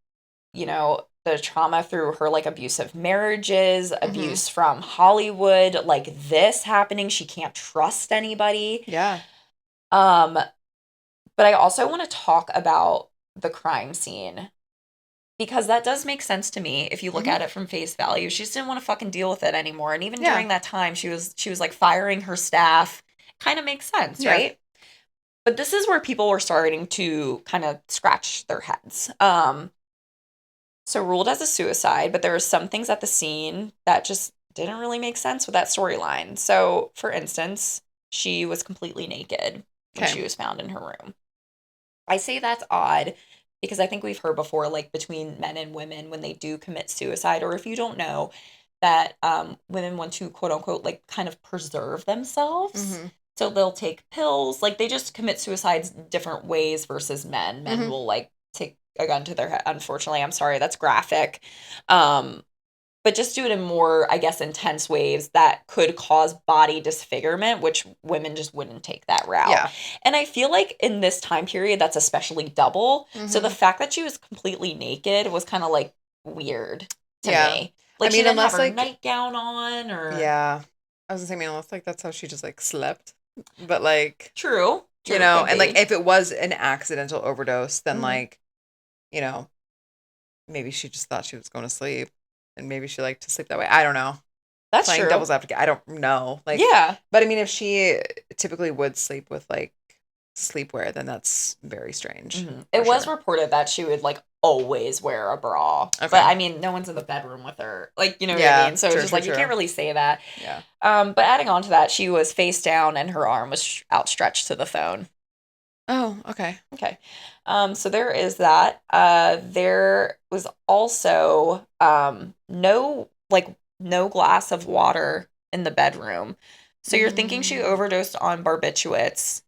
the trauma through her like abusive marriages, abuse from Hollywood, like this happening, she can't trust anybody. Yeah. But I also want to talk about the crime scene because that does make sense to me if you look at it from face value. She just didn't want to fucking deal with it anymore. And even during that time, she was like firing her staff. Kind of makes sense, right? But this is where people were starting to kind of scratch their heads. So ruled as a suicide, but there were some things at the scene that just didn't really make sense with that storyline. So, for instance, she was completely naked when she was found in her room. I say that's odd because I think we've heard before, like between men and women, when they do commit suicide, or if you don't know, that women want to, quote unquote, like kind of preserve themselves. So they'll take pills, like they just commit suicides different ways versus men. Men will like take a gun to their head. Unfortunately, I'm sorry, that's graphic. but just do it in more, I guess, intense ways that could cause body disfigurement, which women just wouldn't take that route. Yeah. And I feel like in this time period, that's especially double. So the fact that she was completely naked was kind of like weird to me. Like, she didn't have her nightgown on, or... Yeah. I was gonna say, I mean, unless, like, that's how she just, like, slept. But, like... True. You know, and, like, if it was an accidental overdose, then, like, you know, maybe she just thought she was going to sleep. And maybe she liked to sleep that way. I don't know. That's Playing true. devil's advocate. I don't know. Like, yeah. But, I mean, if she typically would sleep with, like, sleepwear, then that's very strange. It was reported that she would, like, always wear a bra. Okay. But, I mean, no one's in the bedroom with her. Like, you know what I mean? So it's just like, you can't really say that. Yeah. But adding on to that, she was face down and her arm was outstretched to the phone. Oh, okay. Okay. So there is that. There was also no glass of water in the bedroom. So you're thinking she overdosed on barbiturates.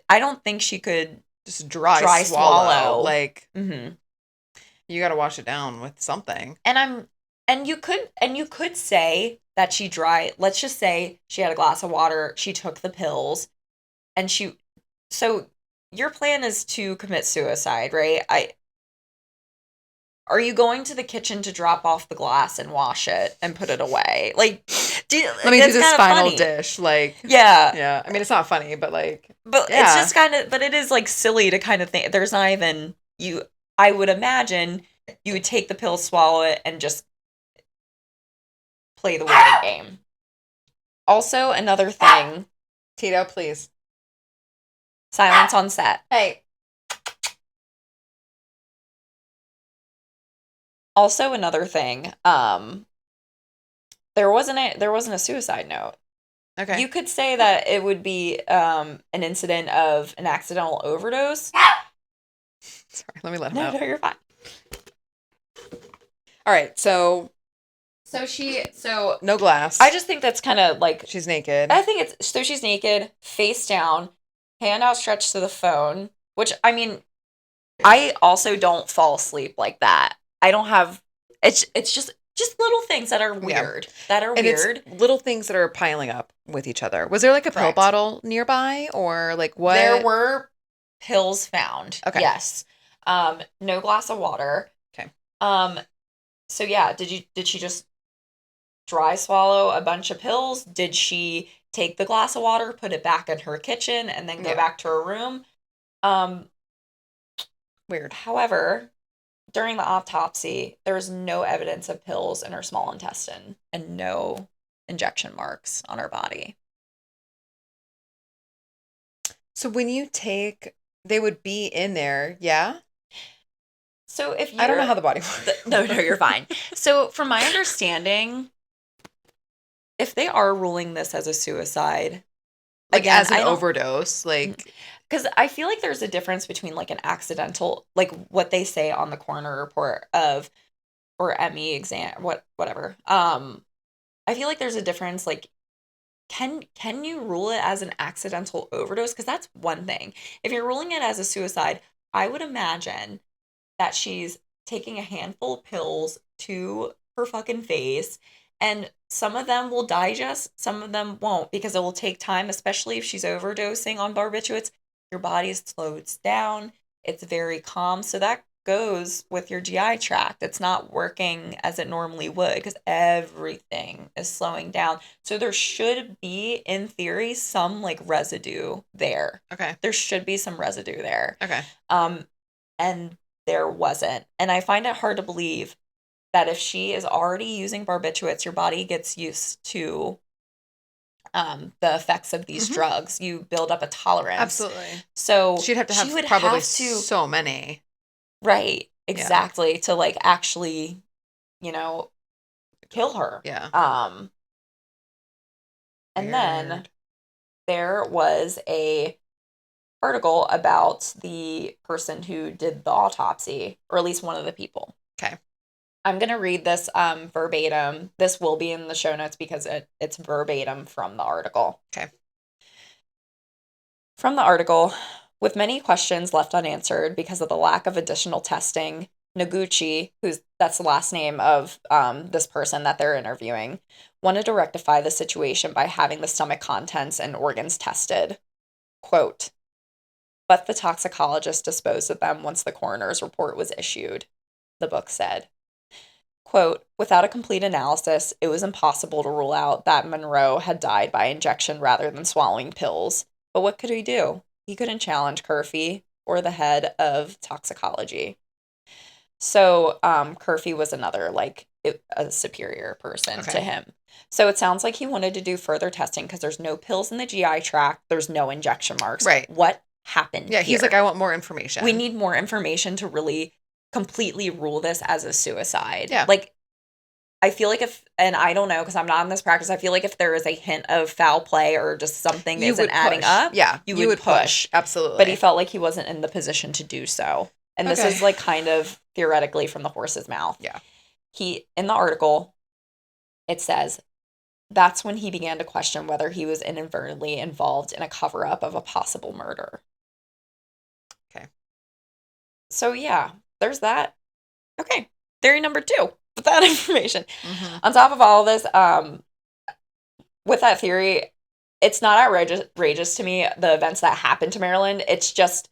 I don't think she could just dry swallow. Like, you got to wash it down with something. And you could say that let's just say she had a glass of water, she took the pills, and so your plan is to commit suicide, right? Are you going to the kitchen to drop off the glass and wash it and put it away? Like, let me do this final dish. Like, yeah. I mean, it's not funny, but like, but it's just kind of, but it is like silly to kind of think. There's not even I would imagine you would take the pill, swallow it, and just play the waiting game. Also, another thing. Tito, please. Silence on set. Hey. Also, another thing. There wasn't a suicide note. Okay. You could say that it would be an incident of an accidental overdose. Sorry, let me let him out. No, you're fine. All right, so no glass. I just think that's kind of like, she's naked. I think she's naked, face down, hand outstretched to the phone, which, I mean, I also don't fall asleep like that. I don't have, it's just little things that are weird. It's little things that are piling up with each other. Was there like a pill bottle nearby, or like what? There were pills found. Okay. Yes. No glass of water. Okay. So yeah, did she just dry swallow a bunch of pills? Did she take the glass of water, put it back in her kitchen, and then go back to her room? Weird. However, during the autopsy, there was no evidence of pills in her small intestine and no injection marks on her body. So when you take, they would be in there, yeah? So if I don't know how the body works. No, you're fine. So from my understanding, if they are ruling this as a suicide, like again, as an overdose, like, because I feel like there's a difference between like an accidental, like what they say on the coroner report or ME exam, whatever. I feel like there's a difference. Like, can you rule it as an accidental overdose? Because that's one thing. If you're ruling it as a suicide, I would imagine that she's taking a handful of pills to her fucking face, and some of them will digest, some of them won't, because it will take time, especially if she's overdosing on barbiturates. Your body slows down. It's very calm. So that goes with your GI tract. It's not working as it normally would because everything is slowing down. So there should be, in theory, some like residue there. Okay. There should be some residue there. Okay. And there wasn't. And I find it hard to believe that if she is already using barbiturates, your body gets used to the effects of these drugs. You build up a tolerance. Absolutely. So she'd have to have probably so many. Right. Exactly. Yeah. To like actually, kill her. Yeah. And then there was a article about the person who did the autopsy, or at least one of the people. Okay. I'm going to read this verbatim. This will be in the show notes because it's verbatim from the article. Okay. From the article, with many questions left unanswered because of the lack of additional testing, Noguchi, that's the last name of this person that they're interviewing, wanted to rectify the situation by having the stomach contents and organs tested. Quote, but the toxicologist disposed of them once the coroner's report was issued, the book said. Quote, without a complete analysis, it was impossible to rule out that Monroe had died by injection rather than swallowing pills. But what could he do? He couldn't challenge Curfey or the head of toxicology. So, Curfey was another, a superior person to him. So it sounds like he wanted to do further testing because there's no pills in the GI tract. There's no injection marks. Right. What happened Yeah, he's here? like, I want more information. We need more information to really completely rule this as a suicide. Yeah. Like, I feel like and I don't know because I'm not in this practice, I feel like if there is a hint of foul play or just something that isn't adding up, yeah, you would push. Absolutely. But he felt like he wasn't in the position to do so. And this is like kind of theoretically from the horse's mouth. Yeah. In the article, it says, that's when he began to question whether he was inadvertently involved in a cover-up of a possible murder. Okay. So yeah, there's that. Okay. Theory number 2. With that information. On top of all of this, with that theory, it's not outrageous to me, the events that happened to Maryland. It's just,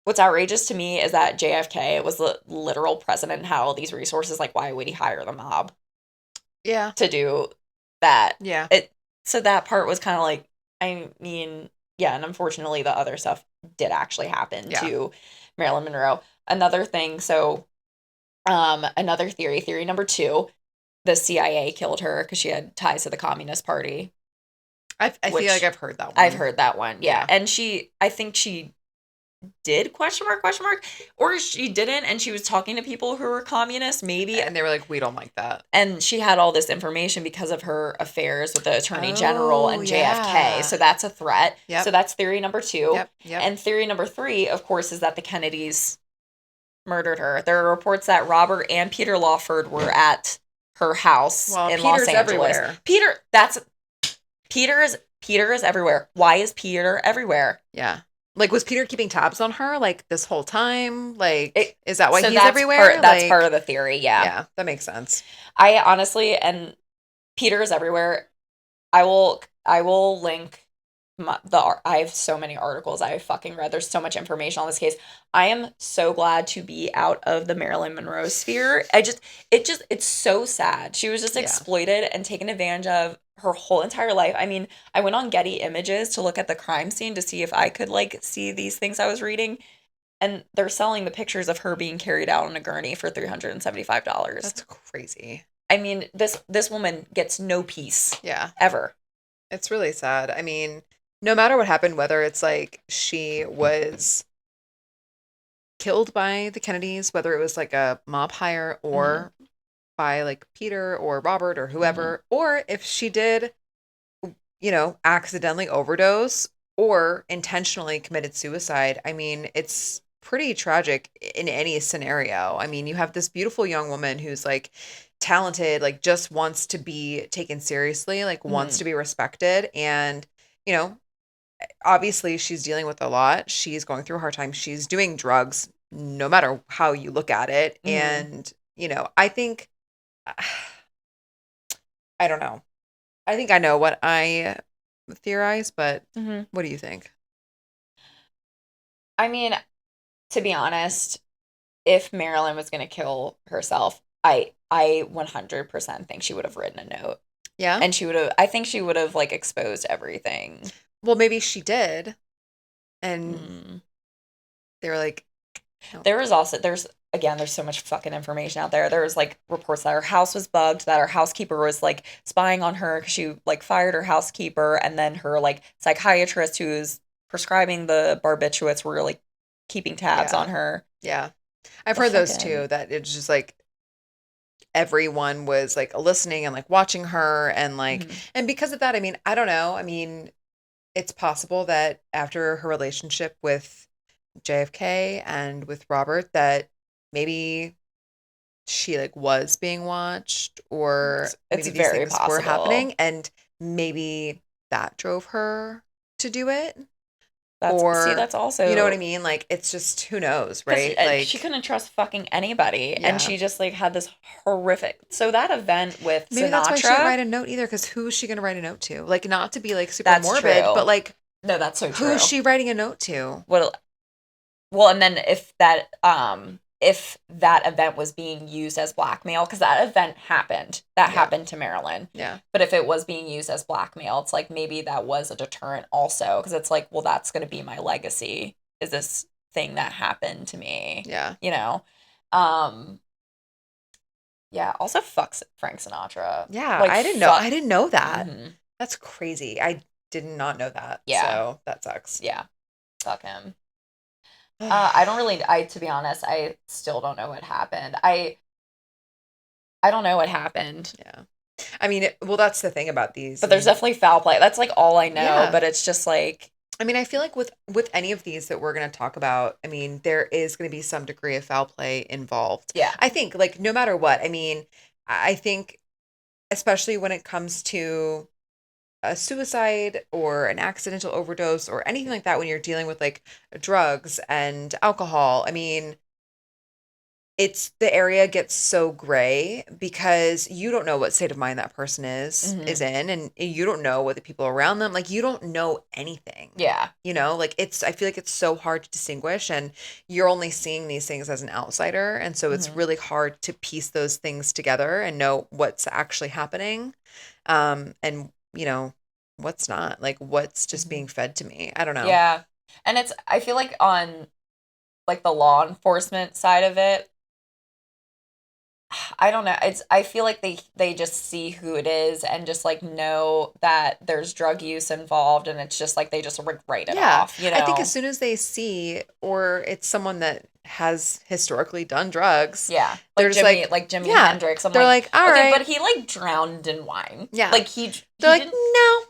what's outrageous to me is that JFK was the literal president and had all these resources. Like, why would he hire the mob? Yeah. To do that. Yeah. So that part was kind of like, I mean, yeah, and unfortunately the other stuff did actually happen to Marilyn Monroe. Another thing, so another theory number 2, the CIA killed her because she had ties to the Communist Party. I feel like I've heard that one. I've heard that one, yeah. And I think she did, question mark, or she didn't, and she was talking to people who were communists, maybe. And they were like, we don't like that. And she had all this information because of her affairs with the Attorney General and JFK. So that's a threat. Yep. So that's theory number 2. Yep. And theory number 3, of course, is that the Kennedys murdered her. There are reports that Robert and Peter Lawford were at her house in Los Angeles. Everywhere. Peter is everywhere. Why is Peter everywhere? Yeah. Like, was Peter keeping tabs on her, like, this whole time? Like, is that why he's everywhere? That's part of the theory, yeah. Yeah, that makes sense. I honestly, and Peter is everywhere. I will link I have so many articles I have fucking read. There's so much information on this case. I am so glad to be out of the Marilyn Monroe sphere. It's so sad. She was just exploited and taken advantage of her whole entire life. I mean, I went on Getty Images to look at the crime scene to see if I could see these things I was reading. And they're selling the pictures of her being carried out on a gurney for $375. That's crazy. I mean, this woman gets no peace. Yeah. Ever. It's really sad. I mean, no matter what happened, whether it's like she was killed by the Kennedys, whether it was like a mob hire or by like Peter or Robert or whoever, or if she did, accidentally overdose or intentionally committed suicide. I mean, it's pretty tragic in any scenario. I mean, you have this beautiful young woman who's like talented, like just wants to be taken seriously, like wants to be respected. And, obviously she's dealing with a lot. She's going through a hard time. She's doing drugs, no matter how you look at it. And, I think, I don't know. I think I know what I theorize, but what do you think? I mean, to be honest, if Marilyn was going to kill herself, I 100% think she would have written a note. Yeah. And I think she would have exposed everything. Well, maybe she did. And they were like, no. There's so much fucking information out there. There was reports that her house was bugged, that her housekeeper was spying on her because she fired her housekeeper, and then her psychiatrist who's prescribing the barbiturates were keeping tabs on her. Yeah. I've heard those too, that it's just everyone was listening and watching her and and because of that, I mean, I don't know. I mean, it's possible that after her relationship with JFK and with Robert that maybe she was being watched, or it's maybe very these things possible were happening, and maybe that drove her to do it. That's also, you know what I mean? Like, it's just, who knows, right? Like, she couldn't trust fucking anybody, Yeah. and she just like had this horrific. So that event with maybe Sinatra, that's why she didn't write a note either, because who is she going to write a note to? Like, not to be like super That's morbid, true. but like, no, that's so true. who is she writing a note to? Well, and then if that event was being used as blackmail, because that event happened, happened to Marilyn. Yeah. But if it was being used as blackmail, it's like maybe that was a deterrent also, because it's like, well, that's going to be my legacy, is this thing that happened to me. Yeah. You know? Yeah, also fuck Frank Sinatra. Yeah, Like, I didn't know that. Mhm. That's crazy. I did not know that. Yeah. So that sucks. Yeah. Fuck him. To be honest, I still don't know what happened. I don't know what happened. Yeah. I mean, well, that's the thing about these. But there's definitely foul play. That's like all I know, Yeah. but it's just like, I mean, I feel like with any of these that we're going to talk about, I mean, there is going to be some degree of foul play involved. yeah. I think, like, no matter what, I mean, I think, especially when it comes to a suicide or an accidental overdose or anything like that, when you're dealing with like drugs and alcohol, I mean, the area gets so gray because you don't know what state of mind that person is in, and you don't know what the people around them, like, you don't know anything. Yeah. You know, like, I feel like it's so hard to distinguish, and you're only seeing these things as an outsider, and so it's really hard to piece those things together and know what's actually happening, and you know what's not, like, what's just being fed to me. I don't know. Yeah. And I feel like on like the law enforcement side of it, I don't know. I feel like they just see who it is and just like know that there's drug use involved, and it's just like they just write it off. You know, I think as soon as they see, or it's someone that has historically done drugs, yeah, they're like just Jimi yeah, Hendrix. they're like, all okay, right, but he like drowned in wine. Yeah, like they're like, no,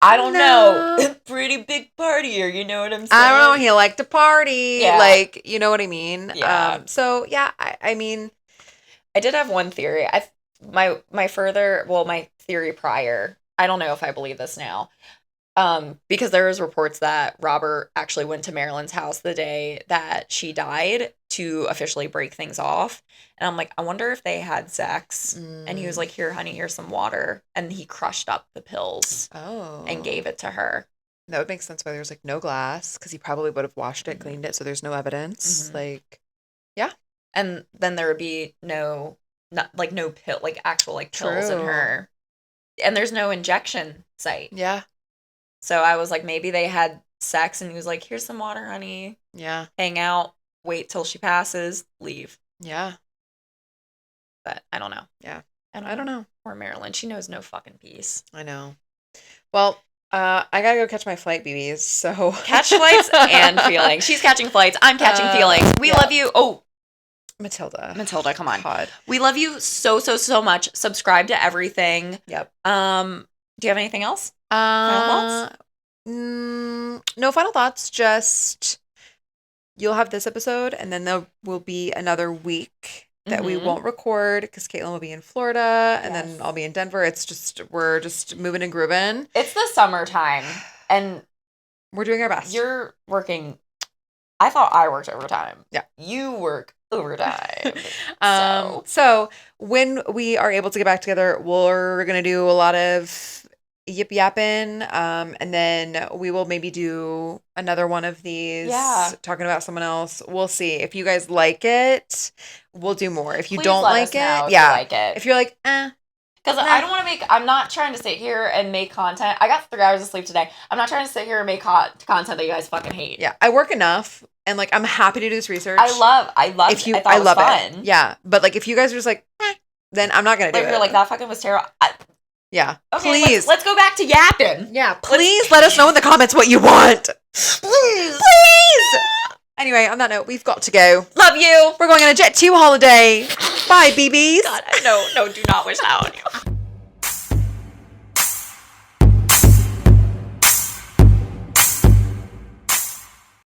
I don't know. Pretty big partier, you know what I'm saying? I don't know. He liked to party. Yeah. Like, you know what I mean? Yeah. So yeah, I mean, I did have one theory. My theory prior, I don't know if I believe this now. Because there was reports that Robert actually went to Marilyn's house the day that she died to officially break things off. And I'm like, I wonder if they had sex. And he was like, here, honey, here's some water. And he crushed up the pills and gave it to her. That would make sense why there's like no glass, because he probably would have washed it, cleaned it, so there's no evidence. Like, yeah. And then there would be no pill, like actual like pills in her. And there's no injection site. Yeah. So I was like, maybe they had sex and he was like, here's some water, honey. Yeah. Hang out, wait till she passes, leave. Yeah. But I don't know. Yeah. I don't know. Poor Marilyn. She knows no fucking peace. I know. Well, I gotta go catch my flight, BBs. So catch flights and feelings. She's catching flights. I'm catching feelings. We love you. Oh, Matilda, come on. God. We love you so much. Subscribe to everything. Yep. Do you have anything else? Final thoughts? No final thoughts. Just you'll have this episode, and then there will be another week that we won't record because Caitlin will be in Florida, and then I'll be in Denver. We're just moving and grooving. It's the summertime, and we're doing our best. You're working. I thought I worked overtime. Yeah, you work overtime. So when we are able to get back together, we're gonna do a lot of yip yapping, and then we will maybe do another one of these talking about someone else. We'll see. If you guys like it, we'll do more. If you don't like it, if you're like, because I don't want to make, I'm not trying to sit here and make content. I got 3 hours of sleep today. I'm not trying to sit here and make content that you guys fucking hate. Yeah, I work enough, and like I'm happy to do this research. I love it. I love it. Yeah, but like if you guys are just like, then I'm not gonna do it. If you're like, that fucking was terrible. Yeah. Okay, please. Let's go back to yapping. Yeah. Please let us know in the comments what you want. Please. Anyway, on that note, we've got to go. Love you. We're going on a Jet 2 holiday. Bye, BBs. God, no, do not wish that on you.